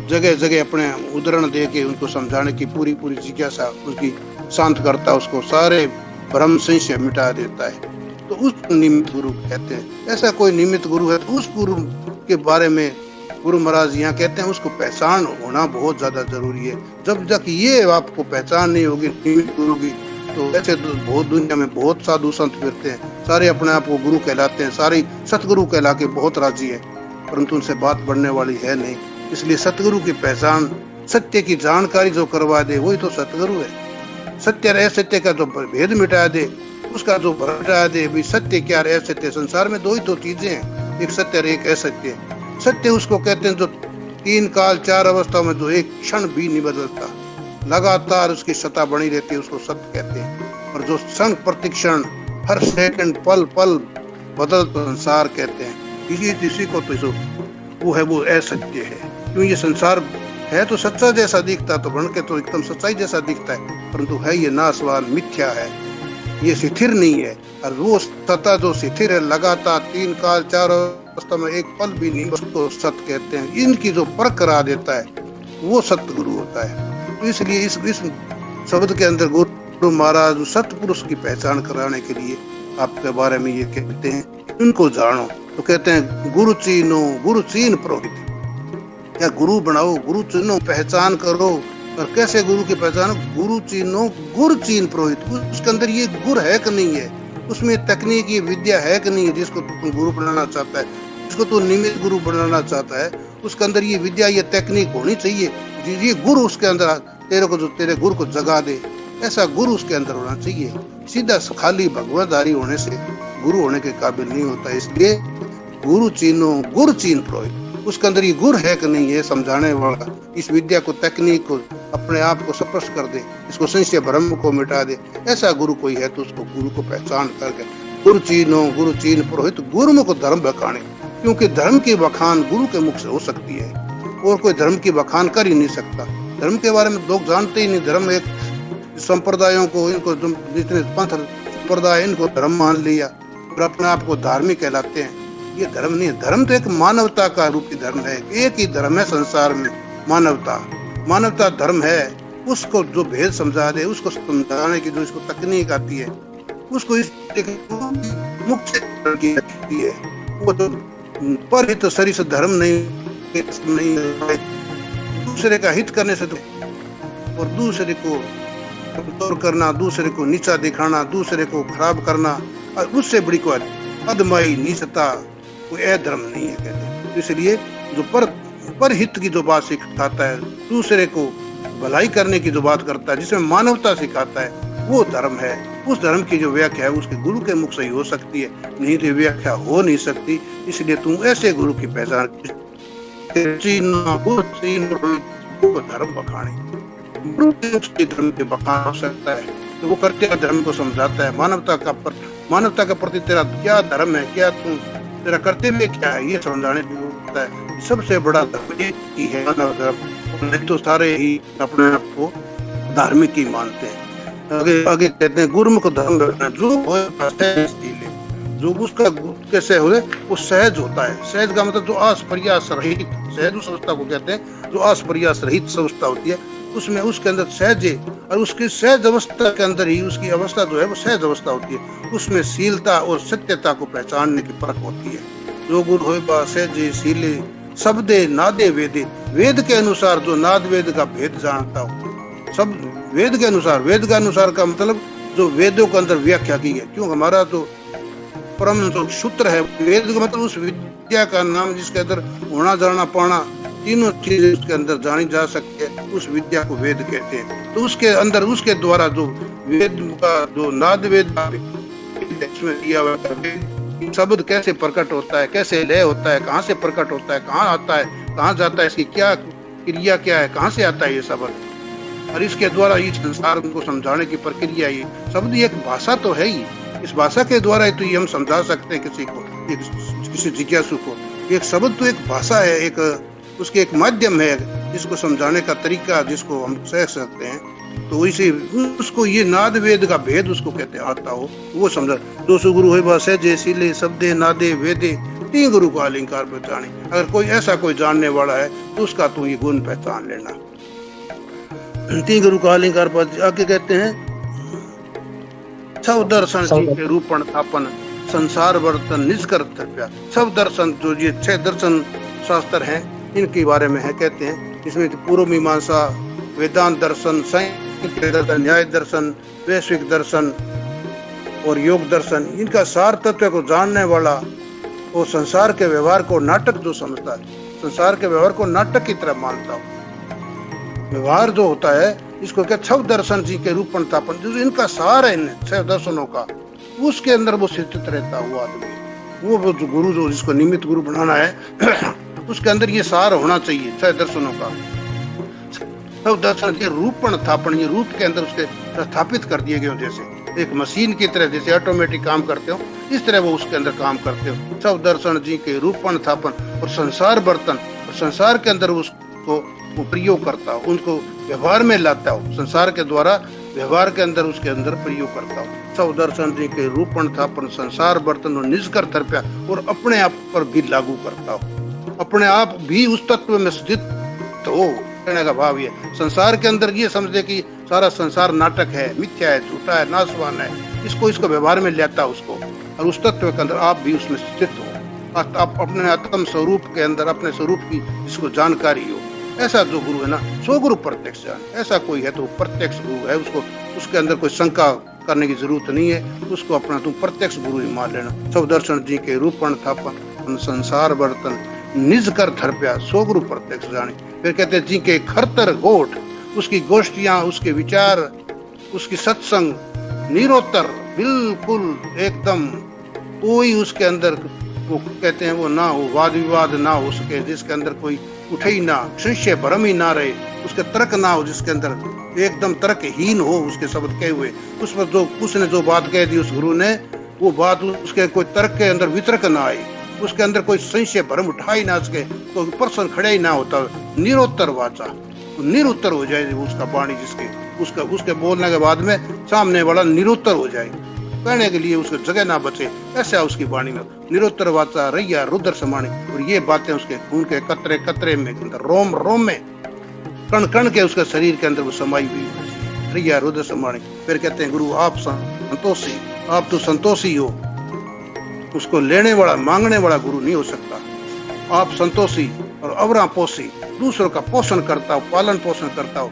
जगह जगह अपने उदाहरण दे के उनको समझाने की पूरी जिज्ञासा उसकी शांत करता, उसको सारे भ्रम संशय मिटा देता है। तो उस निमित्त गुरु कहते हैं। ऐसा कोई निमित्त गुरु है तो उस गुरु के बारे में गुरु महाराज यहाँ कहते हैं उसको पहचान होना बहुत ज्यादा जरूरी है। जब तक ये आपको पहचान नहीं होगी निमित्त गुरु की, तो ऐसे तो बहुत दुनिया में बहुत साधु संत फिरते हैं, सारे अपने आप को गुरु कहलाते हैं, सारे सतगुरु कहला के बहुत राजी है, परंतु उनसे बात बढ़ने वाली है नहीं। इसलिए सतगुरु की पहचान, सत्य की जानकारी जो करवा दे वही तो सतगुरु है। सत्य और असत्य का जो भेद मिटा दे, उसका जो हटा दे, भी सत्य क्या और असत्य। संसार में दो ही तो चीजें हैं, एक सत्य और एक असत्य। सत्य उसको कहते हैं जो 3 काल 4 अवस्थाओं में जो एक क्षण भी नहीं बदलता, लगातार उसकी सत्ता बनी रहती है, उसको सत्य कहते हैं। और जो क्षण प्रतिक्षण हर सेकंड पल पल बदलता संसार कहते हैं। इसी को तो वो है, वो असत्य है। क्यों? ये संसार है तो सच्चा जैसा दिखता, तो बन के तो एकदम सच्चाई जैसा दिखता है, परंतु है ये नासवान, मिथ्या है, ये स्थिर नहीं है। और वो सत्ता जो स्थिर है, लगातार 3 काल 4 अवस्था में एक पल भी नहीं, उसको सत्य कहते हैं। इनकी जो परख करा देता है वो सतगुरु होता है। तो इसलिए इस शब्द के अंदर गुरु महाराज सतपुरुष की पहचान कराने के लिए आपके बारे में ये कहते हैं, इनको जानो। तो कहते हैं गुरु चीनो, गुरु चीन पुरोहित, या गुरु बनाओ, गुरु चीनो, पहचान करो। और कैसे गुरु की पहचान? गुरु चीनो, गुरु चीन पुरोहित। उसके अंदर ये गुर है कि नहीं है, उसमें तकनीक ये विद्या है कि नहीं है, जिसको तुम गुरु बनाना चाहता है, जिसको तू निमित्त गुरु बनाना चाहता है, उसके अंदर ये विद्या, ये तकनीक होनी चाहिए। ये गुरु उसके अंदर तेरे को, जो तेरे गुरु को जगा दे, ऐसा गुरु उसके अंदर होना चाहिए। सीधा खाली भगवतधारी होने से गुरु होने के काबिल नहीं होता। इसलिए गुरु चीनो, गुरु चीन पुरोहित। उसके अंदर ये गुर है कि नहीं है समझाने वाला, इस विद्या को, तकनीक को अपने आप को स्पष्ट कर दे, इसको संशय भ्रम को मिटा दे। ऐसा गुरु कोई है तो उसको गुरु को पहचान करके गुरु चीनो, गुरु चीन पुरोहित, गुरुमुख धर्म बखाने। क्योंकि धर्म की बखान गुरु के मुख से हो सकती है, और कोई धर्म की बखान कर ही नहीं सकता। धर्म के बारे में लोग जानते ही नहीं। धर्म एक संप्रदायों को, इनको जितने पंथ संप्रदाय, इनको धर्म मान लिया और अपने आप को धार्मिक कहलाते हैं। ये धर्म नहीं है। धर्म तो एक मानवता का रूपी धर्म है, एक ही धर्म है संसार में, मानवता। मानवता धर्म है। उसको जो भेद समझा दे, उसको समझाने की जो इसको तकनीक आती है, उसको इस मुख्य है। वो तो पर हित सरिस धर्म नहीं दूसरे का हित करने से तो, और दूसरे को कमजोर करना, दूसरे को नीचा दिखाना, दूसरे को खराब करना, और उससे बड़ी कोई अधमाई नीचता कोई धर्म नहीं है कहते। इसलिए जो पर हित की जो बात सिखाता है, दूसरे को भलाई करने की जो बात करता है, जिसमें मानवता सिखाता है, वो धर्म है। उस धर्म की जो व्याख्या है उसके गुरु के मुख से ही हो सकती है, नहीं तो व्याख्या हो नहीं सकती। इसलिए तुम ऐसे गुरु की पहचान धर्म बखाने, गुरु के मुख से धर्म के बखान हो सकता है, तो वो करते धर्म को समझाता है। मानवता का प्रति तेरा क्या धर्म है, क्या तुम तेरा कर्तव्य क्या है, ये समझाने की होता है। सबसे बड़ा धर्म ये है मानव धर्म। नहीं तो सारे ही अपने आप को धार्मिक ही मानते हैं। आगे कहते हैं गुरुमुख धर्म जो जो उसका कैसे हो वो सहज होता है। सहज का मतलब जो आस प्रयास रहित, सहज उस अवस्था को कहते हैं जो आस प्रयास रहित अवस्था होती है, उसमें उसके अंदर सहज है, और उसकी सहज अवस्था के अंदर ही उसकी अवस्था जो है वो सहज अवस्था होती है। उसमें शीलता और सत्यता को पहचानने की परख होती है। जो गुरु होए बा सहजे शीले शब्दे नादे वेदे, वेद के अनुसार जो नाद वेद का भेद जानता हो, सब वेद के अनुसार का मतलब जो वेदों के अंदर व्याख्या की है। क्यों हमारा तो परम जो सूत्र है, वेद का मतलब उस विद्या का नाम जिसके अंदर होना जाना पाना तीनों चीजें उसके अंदर जानी जा सकती है, उस विद्या को वेद कहते हैं। तो उसके अंदर उसके द्वारा जो वेद का जो नाद वेद इसमें दिया हुआ शब्द कैसे प्रकट होता है, कैसे लय होता है, कहाँ से प्रकट होता है, कहाँ आता है, कहाँ जाता है, इसकी क्या क्रिया क्या है, कहाँ से आता है ये शब्द, और इसके द्वारा इस संसार को समझाने की प्रक्रिया। ये शब्द एक भाषा तो है ही, इस भाषा के द्वारा तो ये हम समझा सकते हैं किसी को, किसी जिज्ञासु को। एक शब्द तो एक भाषा है, एक उसके एक माध्यम है जिसको समझाने का तरीका, जिसको हम कह सकते हैं। तो इसी उसको ये नाद वेद का भेद उसको कहते आता हो, वो समझा। दो सौ गुरु है सहजे शीले शब्दे नादे वेदे, तीन गुरु का अलंकार पहचाने। अगर कोई ऐसा कोई जानने वाला है तो उसका तो ये गुण पहचान लेना। तीन गुरु का अलंकार पर आगे कहते हैं सब दर्शन के रूपण थापन संसार वर्तन निज कर कृपया। सब दर्शन जो ये 6 दर्शन शास्त्र हैं इनके बारे में है, कहते हैं इसमें पूर्व मीमांसा, वेदांत दर्शन, सांख्य दर्शन, न्याय दर्शन, वैश्विक दर्शन और योग दर्शन, इनका सार तत्व को जानने वाला और संसार के व्यवहार को नाटक जो समझता है, संसार के व्यवहार को नाटक की तरह मानता हो। व्यवहार जो होता है इसको क्या छव दर्शन जी के रूपण थापन, जो इनका सार है इन 6 दर्शनों का, उसके अंदर वो स्थित रहता हुआ आदमी, वो जो गुरु जो जिसको निमित्त गुरु बनाना है उसके अंदर ये सार होना चाहिए 6 दर्शनों का। छव दर्शन के रूपण थापन, ये रूप के अंदर उसके स्थापित कर दिए गए, जैसे एक मशीन की तरह, जैसे ऑटोमेटिक काम करते हो इस तरह वो उसके अंदर काम करते हो। छव दर्शन जी के रूपण थापन और संसार बर्तन, और संसार के अंदर उसको प्रयोग करता हो, उनको व्यवहार में लाता हो, संसार के द्वारा व्यवहार के अंदर उसके अंदर प्रयोग करता हो। सब दर्शन जी के रूपण थापन संसार बर्तन और निज कर थरप्या, और अपने आप पर भी लागू करता हो, अपने आप भी उस तत्व में स्थित हो। कहने का भाव ये संसार के अंदर ये समझे कि सारा संसार नाटक है, मिथ्या है, झूठा है, नाशवान है, इसको व्यवहार में लेता उसको, और उस तत्व के अंदर आप भी उसमें स्थित हो, आप अपने आत्म स्वरूप के अंदर अपने स्वरूप की जिसको जानकारी हो। ऐसा जो गुरु है ना, सो गुरु प्रत्यक्ष जान, ऐसा कोई है तो प्रत्यक्ष गुरु है, उसको उसके अंदर कोई शंका करने की जरूरत नहीं है, उसको अपना तुम प्रत्यक्ष गुरु ही मान लेना। सब दर्शन जी के रूपण थापन संसार बर्तन निज कर थरप्या, सो गुरु प्रत्यक्ष जाने। फिर कहते हैं जी के खरतर गोठ, उसकी गोष्ठियां, उसके विचार, उसकी सत्संग निरोत्तर, बिल्कुल एकदम कोई उसके अंदर वो कहते हैं वो ना हो, वाद विवाद ना हो सके, जिसके अंदर कोई उठे ही ना, संशय भ्रम ही ना रहे, उसके तर्क ना हो, जिसके अंदर एकदम तर्कहीन हो उसके शब्द कहे हुए, उस पर जो उसने जो बात कह दी उस गुरु ने, वो बात उसके कोई तर्क के अंदर वितर्क ना आए, उसके अंदर कोई संशय भ्रम उठा ही ना सके, कोई प्रश्न खड़े ही ना होता, निरुत्तर वाचा, निरुत्तर हो जाए उसका वाणी, जिसके उसके बोलने के बाद में सामने वाला निरुत्तर हो जाए। कहने के लिए उसको जगह ना बचे, ऐसा उसकी वाणी में निरुत्तर वाचा रैया रुद्र समाणी। और ये बातें उसके खून के कतरे कतरे में, रोम रोम में, कण कण के उसके शरीर के अंदर वो समाई हुई है, रैया रुद्र समाणी। फिर कहते हैं गुरु आप संतोषी, आप तो संतोषी हो, उसको लेने वाला मांगने वाला गुरु नहीं हो सकता। आप संतोषी और अवरा पोषी, दूसरों का पोषण करता हो, पालन पोषण करता हो।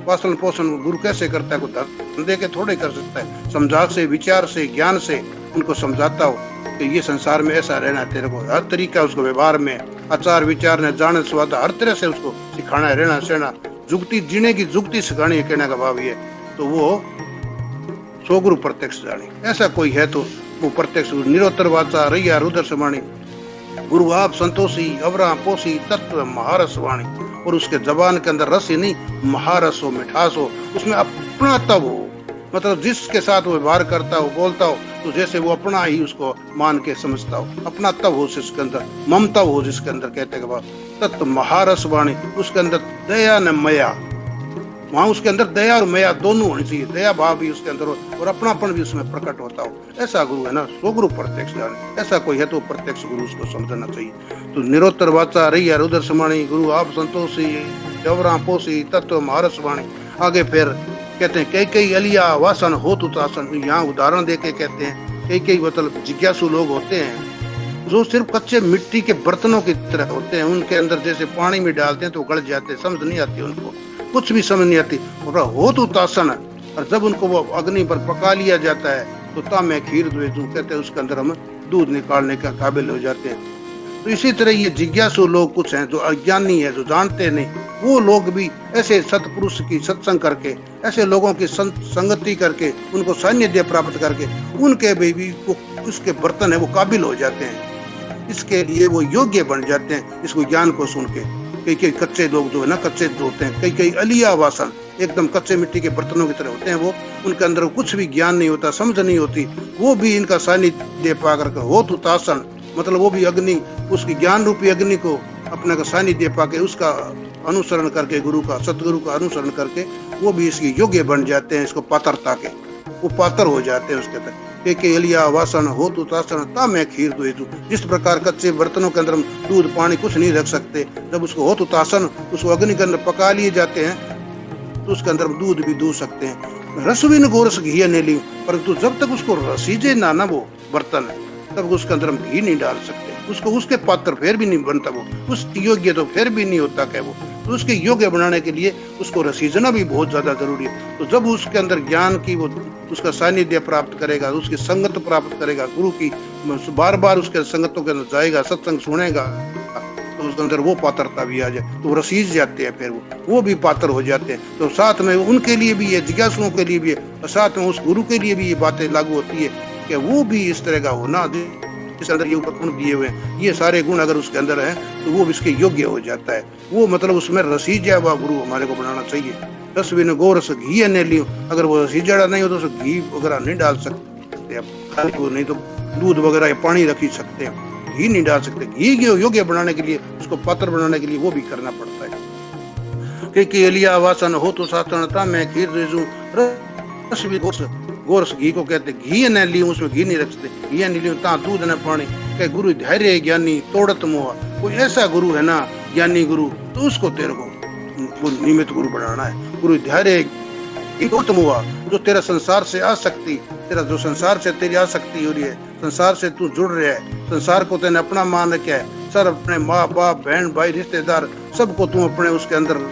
पालन पोषण गुरु कैसे करता है? को धंधे के थोड़े कर सकता है, समझा से, विचार से, ज्ञान से उनको समझाता हो कि ये संसार में ऐसा रहना है तेरे को, हर तरीका उसको व्यवहार में, आचार विचार ने, जाने स्वाद, हर तरह से उसको सिखाना है, रहना सहना, जुगती जीने की जुगती सिखानी है, कहने का भाव ये। तो वो सो गुरु प्रत्यक्ष जाने, ऐसा कोई है तो वो प्रत्यक्ष निरोत्तर वाचा रैया रुद्र समाणी। गुरु आप संतोषी अवरा पोषी तत्व महारस वाणी। और उसके जबान के अंदर रस ही नहीं, महारस हो, मिठास हो, उसमें अपना तब हो, मतलब जिसके साथ वो व्यवहार करता हो, बोलता हो, तो जैसे वो अपना ही उसको मान के समझता हो, अपना तब हो जिसके अंदर, ममता हो जिसके अंदर, कहते के बाद तत्व महारस वाणी। उसके अंदर दया न मया, वहां उसके अंदर दया और मया दोनों होनी चाहिए, दया भाव भी उसके अंदर हो और अपनापन भी उसमें प्रकट होता हो। ऐसा गुरु है ना, सो गुरु प्रत्यक्ष जाने। ऐसा कोई है तो प्रत्यक्ष गुरु उसको समझना चाहिए। तो निरोत्तर वाचा रैया रुद्र समाणी। गुरु आप संतोषी अवरा पोषी तत्व महारस वाणी। आगे फिर कहते हैं कई कई अलिया वासन हो तु तासन। यहाँ उदाहरण दे के कहते हैं कई कई मतलब जिज्ञासु लोग होते हैं जो सिर्फ कच्चे मिट्टी के बर्तनों की तरह होते हैं, उनके अंदर जैसे पानी में डालते हैं तो गल जाते हैं, समझ नहीं आती उनको, कुछ भी समझ नहीं आती। हो तो तासन, और जब उनको वो अग्नि पर पका लिया जाता है तो तामे खीर द्वेजू, कहते हैं उसके अंदर हम दूध निकालने का काबिल हो जाते हैं। तो इसी तरह ये जिज्ञासु लोग कुछ हैं जो अज्ञानी है, जो जानते नहीं, वो लोग भी ऐसे सतपुरुष की सत्संग करके, ऐसे लोगों की संगति करके, उनको सानिध्य प्राप्त करके, उनके भी उसके बर्तन है वो काबिल हो जाते हैं, इसके लिए वो योग्य बन जाते हैं इसको ज्ञान को सुन के। कई कई कच्चे लोग जो है ना, कच्चे जो होते हैं, कई कई अलिया वासन, एकदम कच्चे मिट्टी के बर्तनों की तरह होते हैं, वो उनके अंदर कुछ भी ज्ञान नहीं होता, समझ नहीं होती, वो भी इनका सानिध्य पा करके हो तो तासन, मतलब वो भी अग्नि, उसकी ज्ञान रूपी अग्नि को अपने का सानिध्य पाके उसका अनुसरण करके, गुरु का सतगुरु का अनुसरण करके वो भी इसकी योग्य बन जाते हैं, इसको पात्रता के वो पात्र हो जाते हैं उसके तक। के अलिया वासन हो तो तासन ता मैं खीर द्वेजू। जिस प्रकार कच्चे बर्तनों के अंदर हम दूध पानी कुछ नहीं रख सकते, जब उसको हो तो तासन, उसको अग्नि के अंदर पका लिए जाते हैं तो उसके अंदर दूध भी दूध सकते हैं। रसविन गोरस घी ने ली, परंतु जब तक उसको रसीजे ना ना वो बर्तन, तब उसके अंदर हम घी नहीं डाल सकते, उसको उसके पात्र फिर भी नहीं बनता, वो उस योग्य तो फिर भी नहीं होता क्या वो। तो उसके योग्य बनाने के लिए उसको रसीजना भी बहुत ज्यादा जरूरी है। तो जब उसके अंदर ज्ञान की वो उसका सानिध्य प्राप्त करेगा, उसकी संगत प्राप्त करेगा, गुरु की बार बार उसके संगतों के अंदर जाएगा, सत्संग सुनेगा, तो उसके अंदर वो पात्रता भी आ जाए, तो रसीज जाते हैं, फिर वो भी पात्र हो जाते हैं। तो साथ में उनके लिए भी है, जिज्ञासुओं के लिए भी है, और साथ में उस गुरु के लिए भी ये बातें लागू होती है कि वो भी इस तरह का होना, इसके अंदर ये गुण दिए हुए हैं, ये सारे गुण अगर उसके अंदर है तो वो इसके योग्य हो जाता है। वो मतलब उसमें रसीजा हुआ गुरु हमारे को बनाना चाहिए। रस बिन गोरस घी ने लियो, अगर वो रसीजा नहीं हो तो उसको घी वगैरह नहीं डाल सकते, खाली नहीं तो दूध वगैरह या पानी रख ही सकते हैं, घी नहीं डाल सकते। घी के योग्य बनाने के लिए, उसको पात्र बनाने के लिए वो भी करना पड़ता है। कि अलिया वासन हो तो सातनता मैं खीर रेजू, रस बिन गोरस घी को कहते, घी न लियो, उसमें घी नहीं रखते, घी नहीं लियो ता दूध न पानी। कह गुरु धैर्य ज्ञानी तोड़त मोहा, कोई ऐसा गुरु है ना ज्ञानी गुरु, तो उसको तेरे को निमित्त गुरु बनाना है। गुरु धैर्य तोड़त मोहा, जो तेरा संसार से आसक्ति, तेरा जो संसार से तेरी आसक्ति हो रही है, संसार से तू जुड़ रहा है, संसार को तेने अपना मान रखा है, सर अपने माँ बाप बहन भाई रिश्तेदार सबको तू अपने उसके अंदर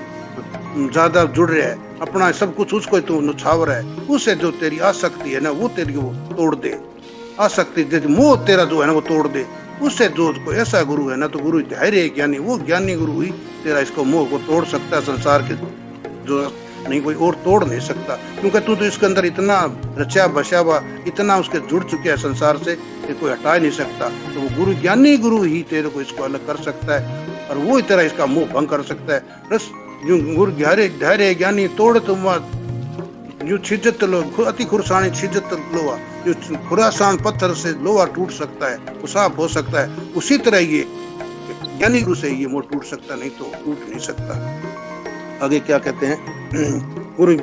ज्यादा जुड़ रहा है, अपना सब कुछ उसको तू नुछावर है, उससे जो तेरी आसक्ति है ना वो तेरी वो तोड़ दे, आसक्ति मोह तेरा जो है ना वो तोड़ दे, उससे जो कोई ऐसा गुरु है ना, तो गुरु धैर्य ज्ञानी, वो ज्ञानी गुरु ही तेरा इसको मोह को तोड़ सकता है, संसार के जो नहीं कोई और तोड़ नहीं सकता, क्योंकि तू तो इसके अंदर इतना रचा बसा हुआ, इतना उसके जुड़ चुके हैं संसार से कि कोई हटा नहीं सकता। तो वो गुरु ज्ञानी गुरु ही तेरे को इसको अलग कर सकता है, और वो ही तेरा इसका मोह भंग कर सकता है। रस जो गुरु धैर्य ज्ञानी तोड़ तुम जो छिजत लो अति खुरसानी छिजत लोहा, जो खुरासान पत्थर से लोहा टूट सकता है, वो साफ हो सकता है, उसी तरह ये ज्ञानी गुरु से ये मोह टूट सकता, नहीं तो टूट नहीं सकता। आगे क्या कहते हैं, गुरु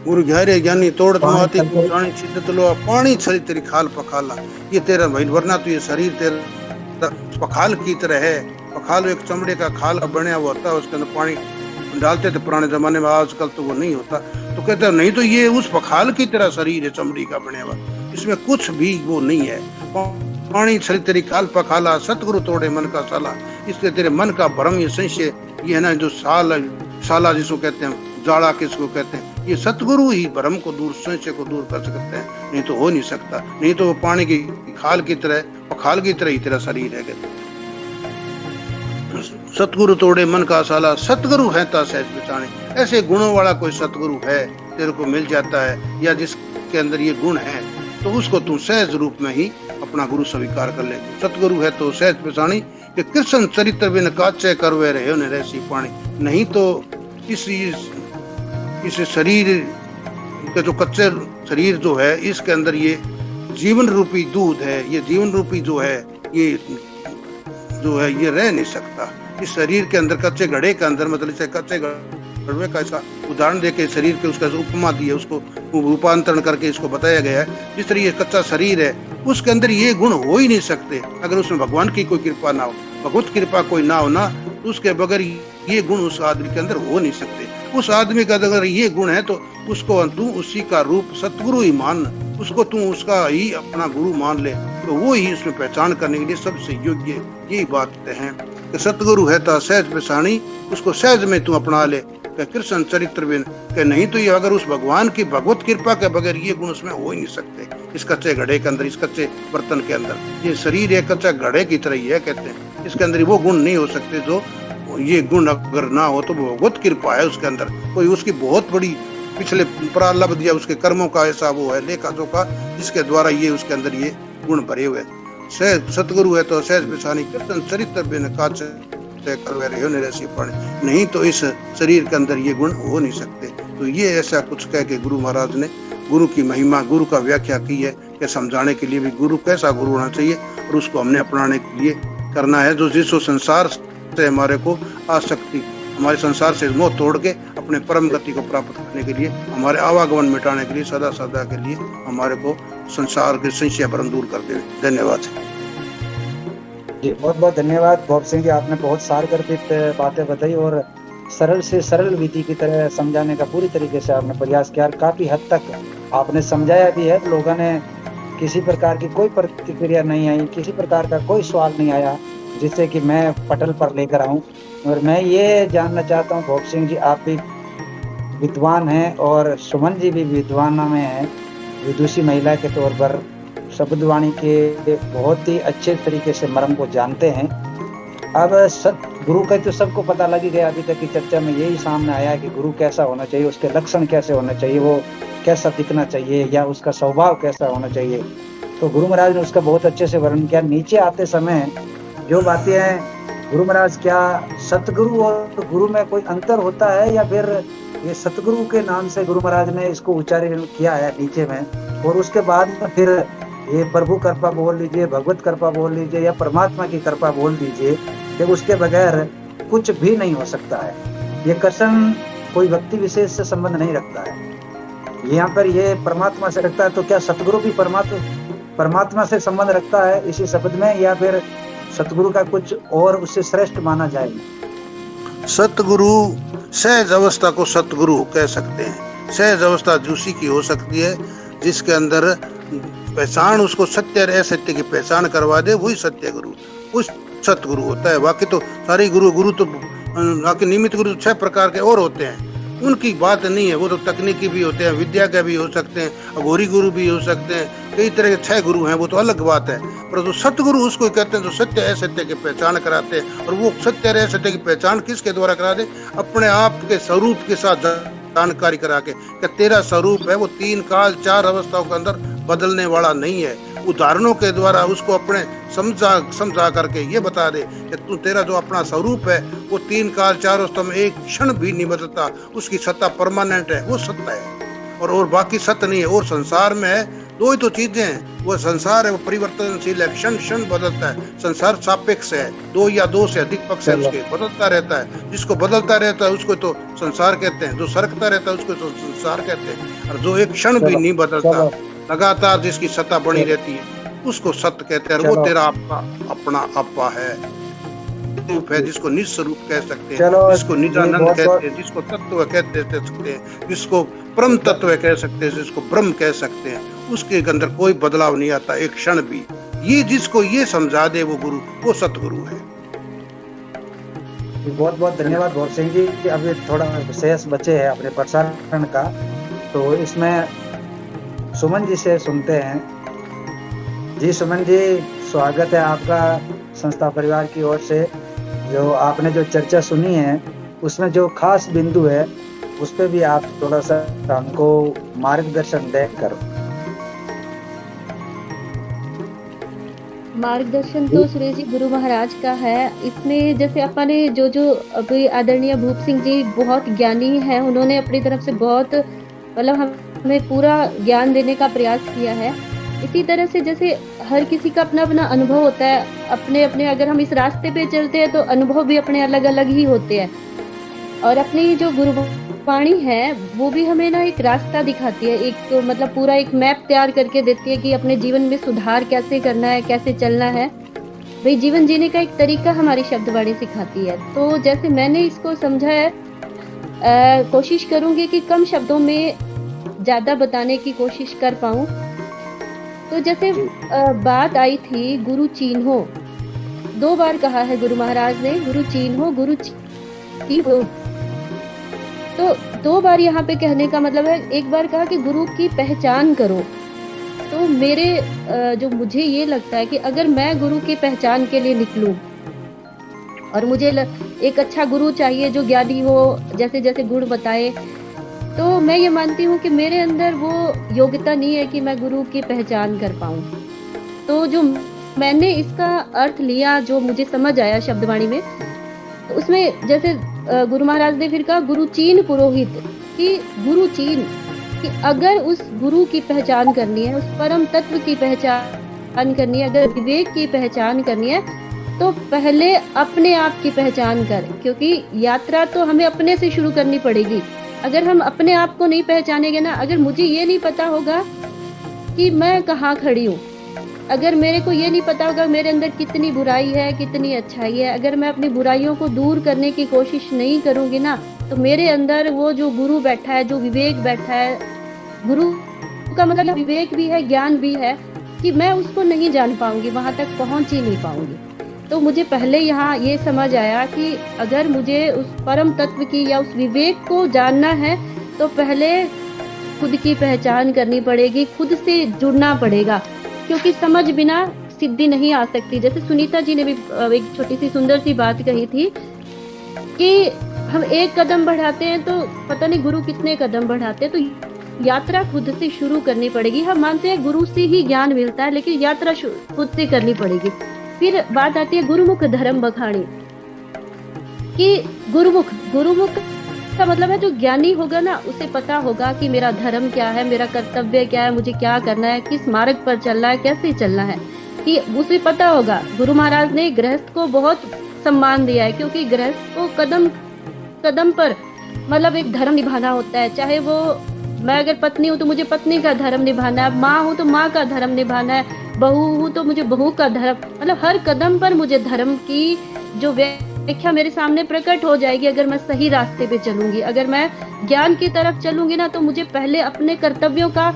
गुरु गहरे ज्ञानी तोड़ तुम आती पानी पुरानी शिद्दत लो पानी छली तेरी खाल पखाला। ये तेरा भाई वरना तो ये शरीर तेरा पखाल की तरह है। पखाल एक चमड़े का खाल बना हुआ होता है, उसके अंदर पानी डालते थे पुराने जमाने में, आजकल तो वो नहीं होता। तो कहते हैं नहीं तो ये उस पखाल की तरह शरीर है चमड़ी का बना हुआ, इसमें कुछ भी वो नहीं है। पानी छली तेरी खाल पखाला सतगुरु तोड़े मन का साला। इसलिए तेरे मन का भ्रम ये संशय ये है ना जो साला जिसको कहते हैं, जाड़ा किसको कहते हैं, ये सतगुरु ही भ्रम को दूर संशय को दूर कर सकते हैं, नहीं तो हो नहीं सकता। नहीं तो वो पानी की खाल की तरह पखाल की तरह ही तेरा शरीर है। कहते सतगुरु तोड़े मन का साला सतगुरु है ता सहज पहचाने। ऐसे गुणों वाला कोई सतगुरु है तेरे को मिल जाता है या जिसके अंदर ये गुण है तो उसको तू सहज रूप में ही अपना गुरु स्वीकार कर ले। सतगुरु है तो सहज पहचानी कि कृष्ण चरित्र बिन काचे करवे रहे ने रहसी पानी। नहीं तो इस शरीर के जो कच्चे शरीर जो है इसके अंदर ये जीवन रूपी दूध है, ये जीवन रूपी जो है ये रह नहीं सकता। इस शरीर के अंदर कच्चे घड़े के अंदर मतलब कच्चे घड़े का इसका उदाहरण देके शरीर के उसका उपमा दी है, उसको रूपांतरण करके इसको बताया गया है। जिस तरह ये कच्चा शरीर है उसके अंदर ये गुण हो ही नहीं सकते अगर उसमें भगवान की कोई कृपा ना हो, भगवत कृपा कोई ना हो ना, तो उसके बगैर ये गुण उस आदमी के अंदर हो नहीं सकते। उस आदमी का अगर ये गुण है तो उसको तू उसी का रूप सतगुरु ही मान, उसको तू उसका ही अपना गुरु मान ले, तो वो ही उसमें पहचान करने के लिए सबसे योग्य यही बातें हैं कि सतगुरु है ता सहज पहचानी। उसको सहज में तू अपना ले कि कृष्ण चरित्र बिन के नहीं तो ये अगर उस भगवान की भगवत कृपा के बगैर ये गुण उसमें हो ही नहीं सकते। इस कच्चे घड़े के अंदर, इस कच्चे बर्तन के अंदर ये शरीर एक कच्चा घड़े की तरह ही है कहते हैं, इसके अंदर वो गुण नहीं हो सकते जो ये गुण अगर ना हो तो भगवत कृपा है उसके अंदर, कोई उसकी बहुत बड़ी पिछले प्रारब्ध दिया उसके कर्मों का ऐसा वो है लेखा जोखा जिसके द्वारा ये उसके अंदर ये गुण भरे हुए। सतगुरु है तो सहज पहचानी कृष्ण चरित्र बिन काचे करवे रहे ने रहसी पानी। नहीं तो इस शरीर के अंदर ये गुण हो नहीं सकते। तो ये ऐसा कुछ कह के गुरु महाराज ने गुरु की महिमा गुरु का व्याख्या की है कि समझाने के लिए भी गुरु कैसा गुरु होना चाहिए और उसको हमने अपनाने के लिए करना है। जो जिसको संसार से हमारे को आसक्ति, हमारे संसार से मोह तोड़ के अपने परम गति को प्राप्त करने के लिए, हमारे आवागमन मिटाने के लिए, सदा सदा के लिए हमारे को संसार के संशय भ्रम दूर कर दे। धन्यवाद जी, बहुत बहुत धन्यवाद भोप सिंह जी, आपने बहुत सारगर्भित बातें बताई और सरल से सरल विधि की तरह समझाने का पूरी तरीके से आपने प्रयास किया और काफी हद तक आपने समझाया भी है। लोगों ने किसी प्रकार की कोई प्रतिक्रिया नहीं आई, किसी प्रकार का कोई सवाल नहीं आया जिससे कि मैं पटल पर लेकर आऊं। और मैं ये जानना चाहता हूं भोप सिंह जी, आप भी विद्वान हैं और सुमन जी भी विद्वान में हैं, विदुषी महिला के तौर पर शब्दवाणी के बहुत ही अच्छे तरीके से मर्म को जानते हैं। अब गुरु का तो सबको पता लग ही गया, अभी तक की चर्चा में यही सामने आया कि गुरु कैसा होना चाहिए, उसके लक्षण कैसे होने चाहिए, वो कैसा दिखना चाहिए या उसका स्वभाव कैसा होना चाहिए। तो गुरु महाराज ने उसका बहुत अच्छे से वर्णन किया। नीचे आते समय जो बातें हैं गुरु महाराज, क्या सतगुरु और गुरु में कोई अंतर होता है या फिर ये सतगुरु के नाम से गुरु महाराज ने इसको उच्चारण किया है नीचे में, और उसके बाद फिर ये प्रभु कृपा बोल लीजिए, भगवत कृपा बोल लीजिए या परमात्मा की कृपा बोल दीजिए कि उसके बगैर कुछ भी नहीं हो सकता है। ये कथन कोई व्यक्ति विशेष से संबंध नहीं रखता है, यहाँ पर ये परमात्मा से रखता है। तो क्या सतगुरु भी परमात्मा से संबंध रखता है इसी शब्द में, या फिर सतगुरु का कुछ और उससे श्रेष्ठ माना जाएगा? सतगुरु सहज अवस्था को सतगुरु कह सकते हैं। सहज अवस्था दूसरी की हो सकती है जिसके अंदर पहचान उसको सत्य और असत्य की पहचान करवा दे, वही सत्य गुरु उस सतगुरु होता है। बाकी तो सारी गुरु तो बाकी निमित्त गुरु 6 प्रकार के और होते हैं, उनकी बात नहीं है। वो तो तकनीकी भी होते हैं, विद्या के भी हो सकते हैं, अघोरी गुरु भी हो सकते हैं, कई तरह के 6 गुरु हैं, वो तो अलग बात है। पर जो सतगुरु उसको कहते हैं जो सत्य असत्य की पहचान कराते हैं। और वो सत्य और असत्य की पहचान किसके द्वारा करा दे? अपने आप के स्वरूप के साथ जानकारी करा के कि तेरा स्वरूप है वो 3 काल 4 अवस्थाओं के अंदर बदलने वाला नहीं है। उदाहरणों के द्वारा उसको अपने समझा करके ये बता दे कि तू तेरा जो अपना स्वरूप है वो 3 काल 4 अवस्था में एक क्षण भी नहीं बदलता, उसकी सत्ता परमानेंट है, वो सत्य है और बाकी सत्य नहीं है। और संसार में दो ही तो चीजें हैं। वो संसार है, वो परिवर्तनशील है, क्षण क्षण बदलता है। संसार सापेक्ष है, दो या दो से अधिक पक्ष है उसके, बदलता रहता है। जिसको बदलता रहता है उसको तो संसार कहते हैं, जो सरकता रहता है उसको तो संसार कहते हैं। और जो एक क्षण भी नहीं बदलता, लगातार जिसकी सत्ता बनी रहती है, उसको सत्य कहते हैं। और वो तेरा आपका अपना आपा है, रूप है, जिसको निस्वरूप कह सकते हैं, जिसको निजानंद कहते हैं, जिसको तत्व कहते सकते हैं, जिसको परम तत्व कह सकते हैं, जिसको ब्रह्म कह सकते हैं। उसके अंदर कोई बदलाव नहीं आता एक क्षण भी। ये जिसको ये समझा दे वो गुरु, वो सतगुरु है। बहुत बहुत धन्यवाद भोर सिंह जी। अभी थोड़ा शेष बचे है अपने प्रसारण का, तो इसमें सुमन जी से सुनते हैं। जी सुमन जी, स्वागत है आपका संस्था परिवार की ओर से। जो आपने जो चर्चा सुनी है उसमें जो खास बिंदु है उस पर भी आप थोड़ा सा हमको मार्गदर्शन देकर। मार्गदर्शन तो सुरेश जी गुरु महाराज का है। इसमें जैसे अपने जो अभी आदरणीय भूप सिंह जी बहुत ज्ञानी हैं, उन्होंने अपनी तरफ से बहुत मतलब हमें पूरा ज्ञान देने का प्रयास किया है। इसी तरह से जैसे हर किसी का अपना अपना अनुभव होता है, अपने अपने अगर हम इस रास्ते पे चलते हैं तो अनुभव भी अपने अलग अलग ही होते हैं। और अपनी जो गुरुवाणी है वो भी हमें ना एक रास्ता दिखाती है, एक तो मतलब पूरा एक मैप तैयार करके देती है कि अपने जीवन में सुधार कैसे करना है, कैसे चलना है। भाई जीवन जीने का एक तरीका हमारी शब्दवाणी सिखाती है। तो जैसे मैंने इसको समझा है, कोशिश करूंगी कि कम शब्दों में ज्यादा बताने की कोशिश कर पाऊं। तो जैसे बात आई थी गुरु चिन्हो, 2 बार कहा है गुरु महाराज ने, गुरु चिन्हो गुरु चिन्हो। तो 2 बार यहाँ पे कहने का मतलब है, एक बार कहा कि गुरु की पहचान करो। तो मेरे जो मुझे ये लगता है कि अगर मैं गुरु की पहचान के लिए निकलूं और मुझे एक अच्छा गुरु चाहिए जो ज्ञानी हो, जैसे जैसे गुण बताए, तो मैं ये मानती हूँ कि मेरे अंदर वो योग्यता नहीं है कि मैं गुरु की पहचान कर पाऊँ। तो जो मैंने इसका अर्थ लिया, जो मुझे समझ आया शब्दवाणी में, तो उसमें जैसे गुरु महाराज ने फिर कहा गुरु चीन पुरोहित, कि गुरु चीन, कि अगर उस गुरु की पहचान करनी है, उस परम तत्व की पहचान करनी है, अगर विवेक की पहचान करनी है, तो पहले अपने आप की पहचान कर। क्योंकि यात्रा तो हमें अपने से शुरू करनी पड़ेगी। अगर हम अपने आप को नहीं पहचानेंगे ना, अगर मुझे ये नहीं पता होगा कि मैं कहाँ खड़ी हूँ, अगर मेरे को ये नहीं पता होगा मेरे अंदर कितनी बुराई है कितनी अच्छाई है, अगर मैं अपनी बुराइयों को दूर करने की कोशिश नहीं करूंगी ना, तो मेरे अंदर वो जो गुरु बैठा है, जो विवेक बैठा है, गुरु का मतलब विवेक भी है, ज्ञान भी है, कि मैं उसको नहीं जान पाऊंगी, वहां तक पहुंच ही नहीं पाऊंगी। तो मुझे पहले यहाँ ये समझ आया कि अगर मुझे उस परम तत्व की या उस विवेक को जानना है तो पहले खुद की पहचान करनी पड़ेगी, खुद से जुड़ना पड़ेगा, क्योंकि समझ बिना सिद्धि नहीं आ सकती। जैसे सुनीता जी ने भी एक छोटी सी सुंदर सी बात कही थी कि हम एक कदम बढ़ाते हैं तो पता नहीं गुरु कितने कदम बढ़ाते हैं। तो यात्रा खुद से शुरू करनी पड़ेगी। हम मानते हैं गुरु से ही ज्ञान मिलता है, लेकिन यात्रा खुद से करनी पड़ेगी। फिर बात आती है गुरुमुख धर्म बखानी, कि गुरुमुख का मतलब है जो ज्ञानी होगा ना, उसे पता होगा कि मेरा धर्म क्या है, मेरा कर्तव्य क्या है, मुझे क्या करना है, किस मार्ग पर चलना है, कैसे चलना है, कि उसे पता होगा। गुरु महाराज ने गृहस्थ को बहुत सम्मान दिया है, क्योंकि गृहस्थ को कदम कदम पर मतलब एक धर्म निभाना होता है। चाहे वो मैं अगर पत्नी हूँ तो मुझे पत्नी का धर्म निभाना है, माँ हूँ तो माँ का धर्म निभाना है, बहू हूँ तो मुझे बहू का धर्म, मतलब हर कदम पर मुझे धर्म की जो व्याख्या मेरे सामने प्रकट हो जाएगी अगर मैं सही रास्ते पे चलूंगी। अगर मैं ज्ञान की तरफ चलूंगी ना, तो मुझे पहले अपने कर्तव्यों का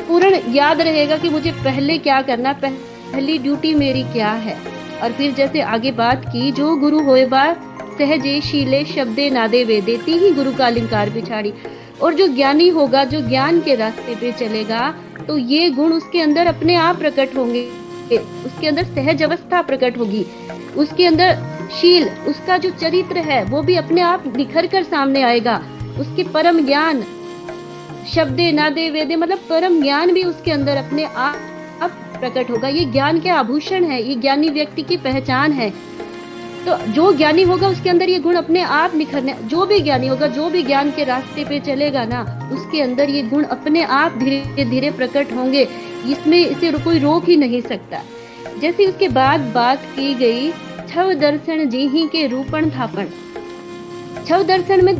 पूर्ण याद रहेगा कि मुझे पहले क्या करना, पहली ड्यूटी मेरी क्या है। और फिर जैसे आगे बात की, जो गुरु होए बा सहजे शीले शब्दे नादे वेदे ही गुरु का अलंकार पिछाड़ी। और जो ज्ञानी होगा, जो ज्ञान के रास्ते पे चलेगा, तो ये गुण उसके अंदर अपने आप प्रकट होंगे, उसके अंदर सहज अवस्था प्रकट होगी, उसके अंदर शील, उसका जो चरित्र है वो भी अपने आप निखर कर सामने आएगा। उसके परम ज्ञान शब्दे नादे वेदे, मतलब परम ज्ञान भी उसके अंदर अपने आप प्रकट होगा। ये ज्ञान के आभूषण है, ये ज्ञानी व्यक्ति की पहचान है। तो जो ज्ञानी होगा उसके अंदर ये गुण अपने आप निखरने, जो भी ज्ञानी होगा, जो भी ज्ञान के रास्ते पे चलेगा ना, उसके अंदर ये गुण अपने आप धीरे धीरे प्रकट होंगे। इसमें इसे कोई रोक ही नहीं सकता। जैसे उसके बाद बात की गई छव दर्शन जी के रूपण थापण। छव दर्शन में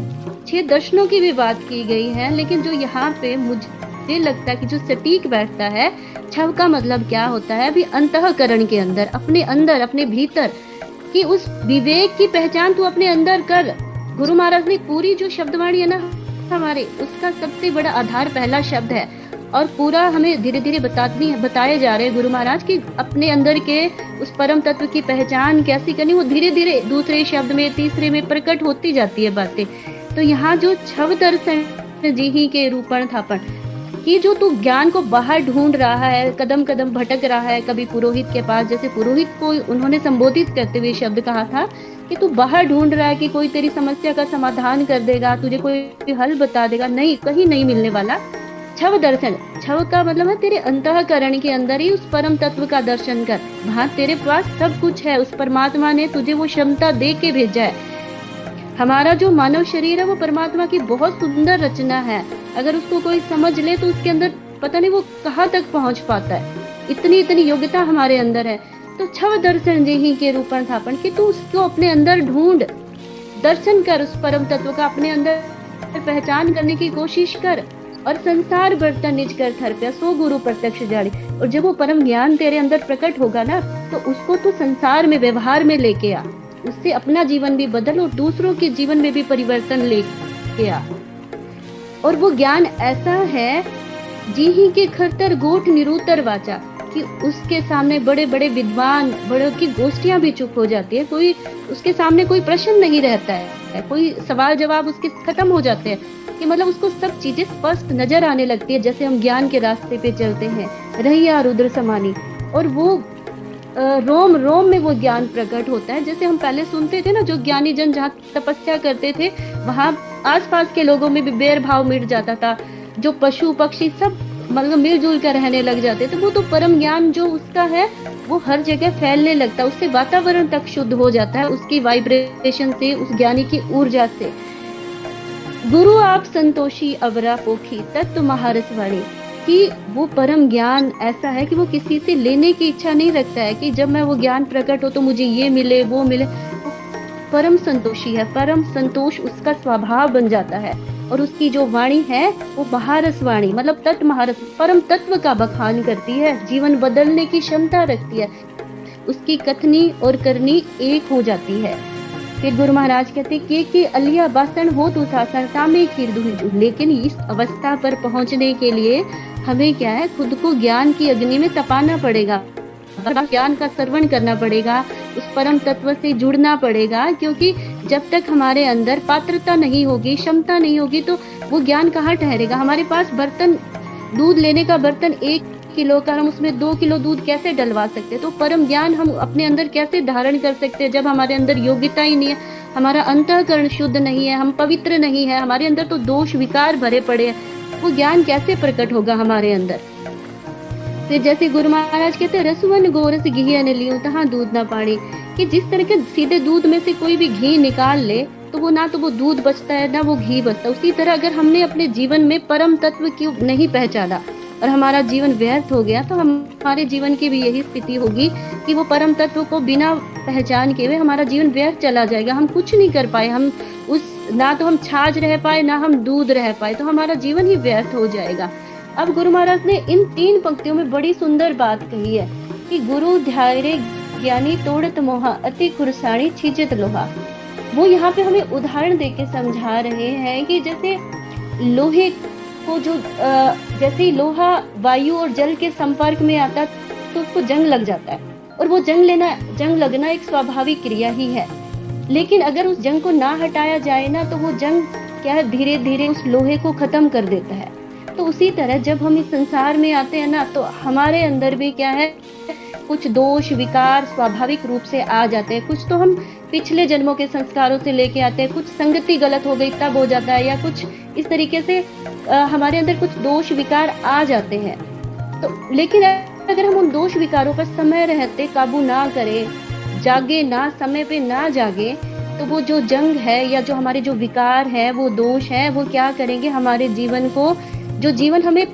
6 दर्शनों की भी बात की गई है, लेकिन जो यहाँ पे मुझे लगता है कि जो सटीक बैठता है, छव का मतलब क्या होता है, अभी अंतःकरण के अंदर, अपने भीतर कि उस विवेक की पहचान तू अपने अंदर कर। गुरु महाराज ने पूरी जो शब्दवाणी है ना हमारे, उसका सबसे बड़ा आधार पहला शब्द है, और पूरा हमें धीरे धीरे बताए जा रहे हैं गुरु महाराज कि अपने अंदर के उस परम तत्व की पहचान कैसी करनी, वो धीरे धीरे दूसरे शब्द में, तीसरे में प्रकट होती जाती है बातें। तो यहाँ जो छव दर्शन जी ही के रूपण थापण कि जो तू ज्ञान को बाहर ढूंढ रहा है, कदम कदम भटक रहा है, कभी पुरोहित के पास, जैसे पुरोहित को उन्होंने संबोधित करते हुए शब्द कहा था कि तू बाहर ढूंढ रहा है कि कोई तेरी समस्या का समाधान कर देगा, तुझे कोई हल बता देगा, नहीं, कहीं नहीं मिलने वाला। छव दर्शन, छव का मतलब है तेरे अंतःकरण के अंदर ही उस परम तत्व का दर्शन कर। वहां तेरे पास सब कुछ है, उस परमात्मा ने तुझे वो क्षमता दे के भेजा है। हमारा जो मानव शरीर है वो परमात्मा की बहुत सुंदर रचना है, अगर उसको कोई समझ ले तो उसके अंदर पता नहीं वो कहाँ तक पहुंच पाता है, इतनी योग्यता हमारे अंदर है। तो छव दर्शन जी के रूपण थापण कि तू उसको अपने अंदर ढूंढ, दर्शन कर, उस परम तत्व का अपने अंदर पहचान करने की कोशिश कर। और संसार बर्तन निज कर थर पे सो गुरु प्रत्यक्ष जाड़ी। और जब वो परम ज्ञान तेरे अंदर प्रकट होगा ना, तो उसको तू संसार में, व्यवहार में लेके आ, उससे अपना जीवन भी बदल और दूसरों के जीवन में भी परिवर्तन लेके आ। और वो ज्ञान ऐसा है जी ही के खरतर गोठ निरूतर वाचा कि उसके सामने बड़े बड़े विद्वान, बड़ों की गोष्ठियां भी चुप हो जाती है, कोई उसके सामने कोई प्रश्न नहीं रहता है, कोई सवाल जवाब उसके खत्म हो जाते हैं, कि मतलब उसको सब चीजें स्पष्ट नजर आने लगती है, जैसे हम ज्ञान के रास्ते पे चलते हैं, रहिया रुद्र समानी। और वो रोम रोम में वो ज्ञान प्रकट होता है। जैसे हम पहले सुनते थे ना, जो ज्ञानी जन जहाँ तपस्या करते थे वहां आसपास के लोगों में भी बैर भाव मिट जाता था, जो पशु पक्षी सब मतलब मिलजुल कर रहने लग जाते थे। वो तो परम ज्ञान जो उसका है वो हर जगह फैलने लगता है, उससे वातावरण तक शुद्ध हो जाता है, उसकी वाइब्रेशन से, उस ज्ञानी की ऊर्जा से। गुरु आप संतोषी अवरा पोखी तत्व महारस वाणी कि वो परम ज्ञान ऐसा है कि वो किसी से लेने की इच्छा नहीं रखता है कि जब मैं वो ज्ञान प्रकट हो तो मुझे ये मिले वो मिले। परम संतोषी है, परम संतोष उसका स्वभाव बन जाता है। और उसकी जो वाणी है वो महारस वाणी, मतलब तत्व महारस, परम तत्व का बखान करती है, जीवन बदलने की क्षमता रखती है, उसकी कथनी और करनी एक हो जाती है। फिर गुरु महाराज कहते कि अलिया बासन हो तू सासरता में खीर दूध। लेकिन इस अवस्था पर पहुंचने के लिए हमें क्या है, खुद को ज्ञान की अग्नि में तपाना पड़ेगा, ज्ञान का श्रवण करना पड़ेगा, उस परम तत्व से जुड़ना पड़ेगा। क्योंकि जब तक हमारे अंदर पात्रता नहीं होगी, क्षमता नहीं होगी, तो वो ज्ञान कहाँ ठहरेगा। हमारे पास बर्तन, दूध लेने का बर्तन 1 किलो का, हम उसमें 2 किलो दूध कैसे डलवा सकते हैं। तो परम ज्ञान हम अपने अंदर कैसे धारण कर सकते हैं जब हमारे अंदर योग्यता ही नहीं है, हमारा अंतःकरण शुद्ध नहीं है, हम पवित्र नहीं है, हमारे अंदर तो दोष विकार भरे पड़े हैं, वो ज्ञान कैसे प्रकट होगा हमारे अंदर। फिर जैसे गुरु महाराज कहते हैं रसवन गोरस घी अन लियो तहाँ दूध ना पानी, कि जिस तरह के सीधे दूध में से कोई भी घी निकाल ले तो वो ना तो वो दूध बचता है ना वो घी बचता। उसी तरह अगर हमने अपने जीवन में परम तत्व क्यों नहीं पहचाना और हमारा जीवन व्यर्थ हो गया, तो हमारे जीवन की भी यही स्थिति होगी कि वो परम तत्व को बिना पहचान के हुए हमारा जीवन व्यर्थ चला जाएगा। हम कुछ नहीं कर पाए, हम उस ना तो हम छाछ रह पाए ना हम दूध रह पाए, तो हमारा जीवन ही व्यर्थ हो जाएगा। अब गुरु महाराज ने इन 3 पंक्तियों में बड़ी सुंदर बात कही है कि गुरु ध्यारे ज्ञानी तोड़त मोहा अति खुरसाणी छीजत लोहा। वो यहाँ पे हमें उदाहरण देके समझा रहे हैं कि जैसे लोहे को जो जैसे ही लोहा वायु और जल के संपर्क में आता तो उसको जंग लग जाता है, और वो जंग लगना एक स्वाभाविक क्रिया ही है। लेकिन अगर उस जंग को ना हटाया जाए ना, तो वो जंग क्या है, धीरे धीरे उस लोहे को खत्म कर देता है। तो उसी तरह जब हम इस संसार में आते हैं ना, तो हमारे अंदर भी क्या है, कुछ दोष विकार स्वाभाविक रूप से आ जाते हैं। कुछ तो हम पिछले जन्मों के संस्कारों से लेके आते हैं, कुछ संगति गलत हो गई तब हो जाता है, या कुछ इस तरीके से हमारे अंदर कुछ दोष विकार आ जाते हैं। तो लेकिन अगर हम उन दोष विकारों पर समय रहते काबू ना करें, जागे ना, समय पे ना जागे, तो वो जो जंग है या जो हमारे जो विकार है, वो दोष है, वो क्या करेंगे, हमारे जीवन को, जो जीवन हमें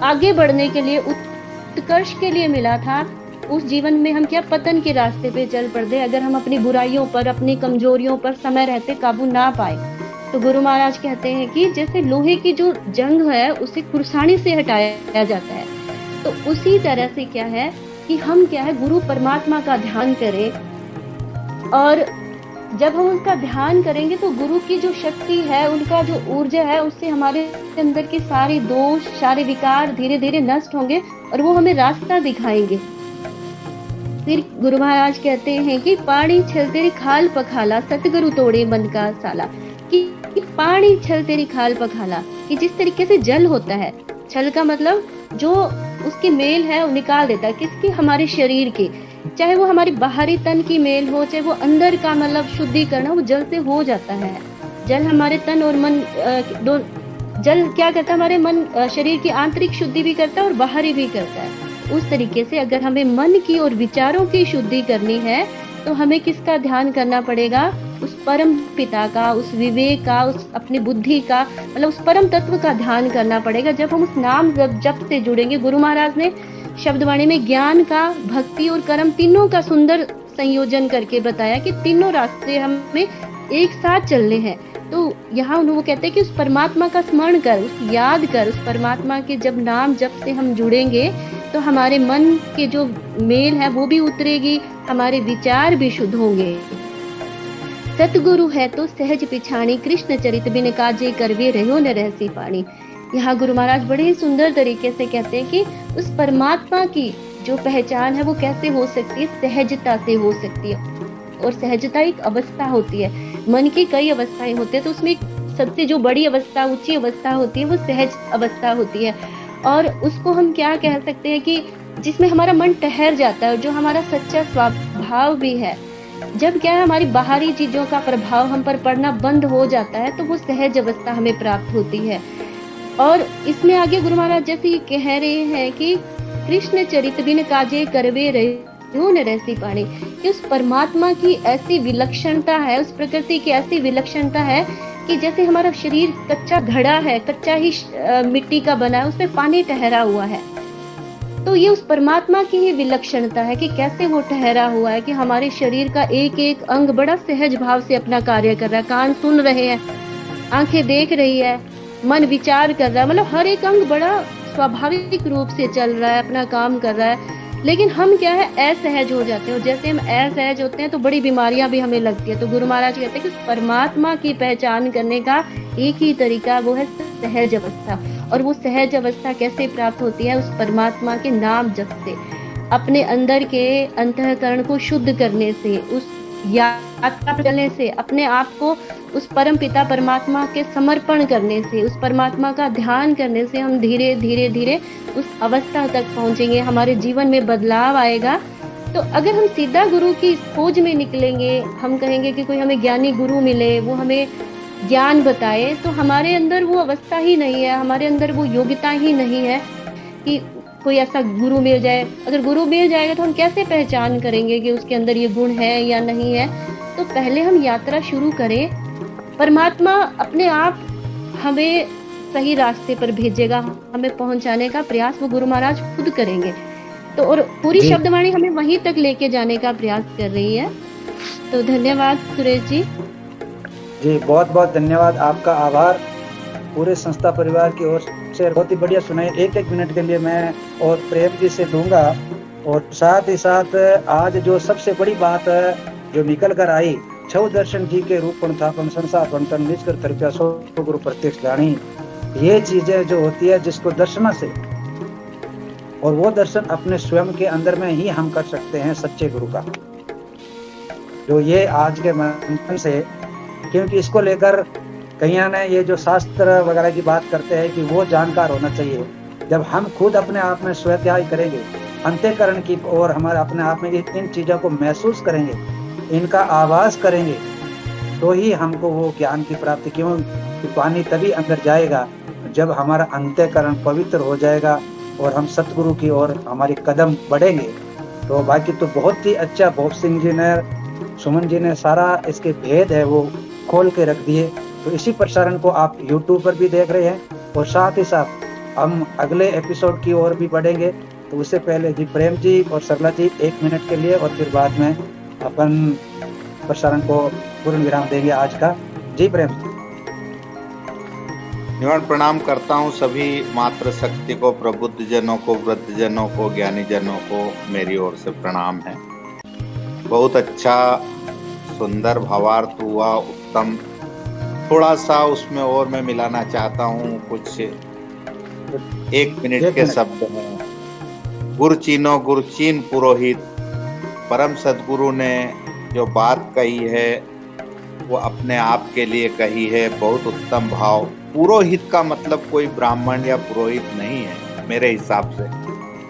आगे बढ़ने के लिए, उत्कर्ष के लिए मिला था, उस जीवन में हम क्या पतन के रास्ते पे चल पड़ते अगर हम अपनी बुराइयों पर, अपनी कमजोरियों पर समय रहते काबू ना पाए। तो गुरु महाराज कहते हैं कि जैसे लोहे की जो जंग है उसे कुर्सानी से हटाया जाता है, तो उसी तरह से क्या है कि हम क्या है गुरु परमात्मा का ध्यान करें, और जब हम उनका ध्यान करेंगे तो गुरु की जो शक्ति है, उनका जो ऊर्जा है, उससे हमारे अंदर के सारे दोष, सारे विकार धीरे धीरे नष्ट होंगे और वो हमें रास्ता दिखाएंगे। फिर गुरु महाराज कहते हैं कि पानी छल तेरी खाल पखाला, सतगुरु तोड़े मन का साला। कि पानी छल तेरी खाल पखाला, कि जिस तरीके से जल होता है, छल का मतलब जो उसकी मेल है वो निकाल देता है, किसकी, हमारे शरीर की, चाहे वो हमारी बाहरी तन की मेल हो, चाहे वो अंदर का मतलब शुद्धिकरण, वो जल से हो जाता है। जल हमारे तन और मन जल क्या करता है, हमारे मन शरीर की आंतरिक शुद्धि भी करता है और बाहरी भी करता है। उस तरीके से अगर हमें मन की और विचारों की शुद्धि करनी है तो हमें किसका ध्यान करना पड़ेगा, उस परम पिता का, उस विवेक का, उस अपनी बुद्धि का, मतलब उस परम तत्व का ध्यान करना पड़ेगा। जब हम उस नाम जप से जुड़ेंगे, गुरु महाराज ने शब्दवाणी में ज्ञान का, भक्ति और कर्म तीनों का सुंदर संयोजन करके बताया कि तीनों रास्ते हमें एक साथ चलने हैं। तो यहाँ वो कहते हैं कि उस परमात्मा का स्मरण कर, उस याद कर, उस परमात्मा के जब नाम जप से हम जुड़ेंगे तो हमारे मन के जो मेल है वो भी उतरेगी, हमारे विचार भी शुद्ध होंगे। सतगुरु है तो सहज पिछाणी, कृष्ण चरित बिन काजे करवे रहो न रहसी पानी। यहाँ गुरु महाराज बड़े ही सुंदर तरीके से कहते हैं कि उस परमात्मा की जो पहचान है वो कैसे हो सकती है, सहजता से हो सकती है। और सहजता एक अवस्था होती है, मन की कई अवस्थाएं होती है, तो उसमें सबसे जो बड़ी अवस्था, ऊंची अवस्था होती है वो सहज अवस्था होती है। और उसको हम क्या कह सकते हैं कि जिसमें हमारा मन ठहर जाता है, जो हमारा सच्चा स्वभाव भी है। जब क्या है हमारी बाहरी चीजों का प्रभाव हम पर पड़ना बंद हो जाता है तो वो सहज अवस्था हमें प्राप्त होती है। और इसमें आगे गुरु महाराज जैसे ये कह रहे हैं कि कृष्ण चरित बिन काजे करवे रहो न रहसी पानी, कि उस परमात्मा की ऐसी विलक्षणता है, उस प्रकृति की ऐसी विलक्षणता है कि जैसे हमारा शरीर कच्चा घड़ा है, कच्चा ही मिट्टी का बना है, उसमें पानी ठहरा हुआ है। तो ये उस परमात्मा की ही विलक्षणता है कि कैसे वो ठहरा हुआ है कि हमारे शरीर का एक एक अंग बड़ा सहज भाव से अपना कार्य कर रहा है। कान सुन रहे हैं, आंखें देख रही है, मन विचार कर रहा है, मतलब हर एक अंग बड़ा स्वाभाविक रूप से चल रहा है, अपना काम कर रहा है। लेकिन हम क्या है असहज हो जाते हैं, और जैसे हम असहज होते हैं तो बड़ी बीमारियां भी हमें लगती है। तो गुरु महाराज कहते हैं कि उस परमात्मा की पहचान करने का एक ही तरीका वो है सहज अवस्था। और वो सहज अवस्था कैसे प्राप्त होती है, उस परमात्मा के नाम जप से, अपने अंदर के अंतःकरण को शुद्ध करने से, उस यात्रा पर चलने से, अपने आप को उस परम पिता परमात्मा के समर्पण करने से, उस परमात्मा का ध्यान करने से हम धीरे धीरे धीरे उस अवस्था तक पहुंचेंगे, हमारे जीवन में बदलाव आएगा। तो अगर हम सीधा गुरु की खोज में निकलेंगे, हम कहेंगे कि कोई हमें ज्ञानी गुरु मिले, वो हमें ज्ञान बताए, तो हमारे अंदर वो अवस्था ही नहीं है, हमारे अंदर वो योग्यता ही नहीं है कि कोई ऐसा गुरु मिल जाए। अगर गुरु मिल जाएगा तो हम कैसे पहचान करेंगे कि उसके अंदर ये गुण है या नहीं है। तो पहले हम यात्रा शुरू करें, परमात्मा अपने आप हमें सही रास्ते पर भेजेगा, हमें पहुंचाने का प्रयास वो गुरु महाराज खुद करेंगे। तो और पूरी शब्दवाणी हमें वहीं तक लेके जाने का प्रयास कर रही है। तो धन्यवाद सुरेश जी। जी बहुत बहुत धन्यवाद, आपका आभार पूरे संस्था परिवार की ओर से। बहुत ही बढ़िया सुनाई, एक एक मिनट के लिए मैं और प्रेम जी से दूंगा। और साथ ही साथ आज जो सबसे बड़ी बात जो निकल कर आई, छव दर्शन जी के रूप स्थापन संसार बंटन निज कर तरीका सो गुरु प्रत्यक्ष ज्ञानी, ये चीजें जो होती है जिसको दर्शन से, और वो दर्शन अपने स्वयं के अंदर में ही हम कर सकते हैं सच्चे गुरु का। जो ये आज के मंथन से, क्योंकि इसको लेकर कईयां ने ये जो शास्त्र वगैरह की बात करते हैं कि वो जानकार होना चाहिए। जब हम खुद अपने आप में स्वत्याग करेंगे, अंतःकरण की और हमारे अपने आप में इन चीजों को महसूस करेंगे, इनका आवाज करेंगे, तो ही हमको वो ज्ञान की प्राप्ति। क्यों कि पानी तभी अंदर जाएगा जब हमारा अंतःकरण पवित्र हो जाएगा और हम सतगुरु की ओर हमारी कदम बढ़ेंगे। तो बाकी तो बहुत ही अच्छा भोप सिंह जी ने, सुमन जी ने सारा इसके भेद है वो खोल के रख दिए। तो इसी प्रसारण को आप YouTube पर भी देख रहे हैं और साथ ही साथ हम अगले एपिसोड की ओर भी बढ़ेंगे, तो उससे पहले जी प्रेम जी और सरला जी 1 मिनट के लिए, और फिर बाद में अपन प्रसारण को पूर्ण विराम देंगे आज का। जी प्रेम जी। निवारण प्रणाम करता हूँ सभी मातृशक्ति को, प्रबुद्ध जनों को, वृद्ध जनों को, ज्ञानी जनों को मेरी ओर से प्रणाम है। बहुत अच्छा सुंदर भावार्थ हुआ, उत्तम। थोड़ा सा उसमें और मैं मिलाना चाहता हूँ, कुछ 1 मिनट के शब्द हैं। गुरुचीनो गुरुचीन पुरोहित, परम सदगुरु ने जो बात कही है वो अपने आप के लिए कही है। बहुत उत्तम भाव। पुरोहित का मतलब कोई ब्राह्मण या पुरोहित नहीं है मेरे हिसाब से।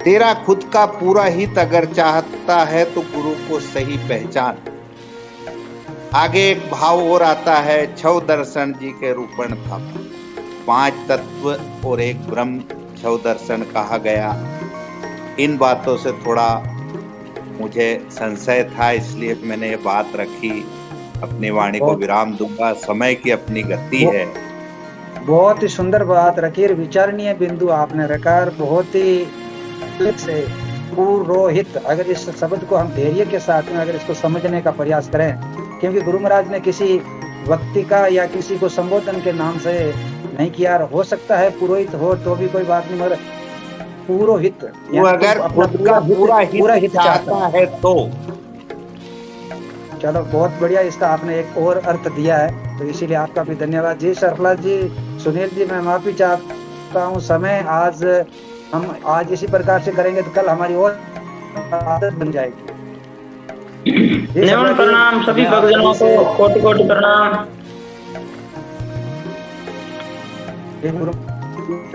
तेरा खुद का पूरा हित अगर चाहता है तो गुरु को सही पहचान। आगे एक भाव और आता है, छव दर्शन जी के रूपण था, 5 तत्व और एक ब्रह्म छव दर्शन कहा गया। इन बातों से थोड़ा मुझे संशय था, इसलिए मैंने ये बात रखी। अपनी वाणी को विराम दूंगा, समय की अपनी गति है। बहुत ही सुंदर बात रखी, विचारणीय बिंदु आपने रखा, बहुत ही से पुरोहित। अगर इस शब्द को हम धैर्य के साथ में अगर इसको समझने का प्रयास करें, क्योंकि गुरु महाराज ने किसी व्यक्ति का या किसी को संबोधन के नाम से नहीं किया। हो सकता है पुरोहित हो तो भी कोई बात नहीं, मगर पुरोहित वो अगर खुद का पूरा हित चाहता है तो। चलो बहुत बढ़िया, इसका आपने एक और अर्थ दिया है, तो इसीलिए आपका भी धन्यवाद जी। सरफराज जी, सुनील जी, मैं माफी चाहता हूँ, समय हम आज इसी प्रकार से करेंगे तो कल हमारी और आदत बन जाएगी। निवारण प्रणाम सभी भक्तजनों को, कोटि कोटि प्रणाम।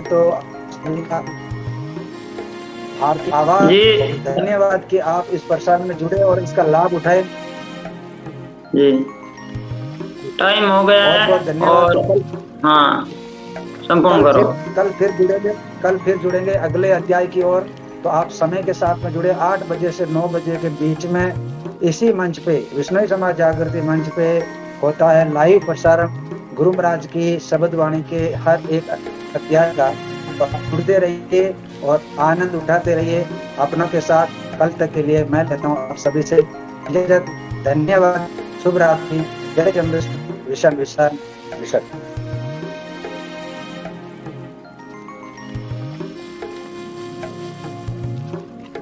तो हार्दिक आभार, धन्यवाद कि आप इस प्रसारण में जुड़े और इसका लाभ उठाए जी। टाइम हो गया है और हाँ संपूर्ण करो। कल फिर जुड़ेंगे अगले अध्याय की ओर। तो आप समय के साथ में जुड़े, 8 बजे से 9 बजे के बीच में इसी मंच पे, विश्नोई समाज जागृति मंच पे होता है लाइव प्रसारण गुरु महाराज की शब्द वाणी के हर एक अध्याय का। तो आप जुड़ते रहिए और आनंद उठाते रहिए अपनों के साथ। कल तक के लिए मैं लेता हूँ आप सभी से इजाजत। धन्यवाद, शुभ रात्रि, जय जम्बेश्वर, विशन विशन विशन।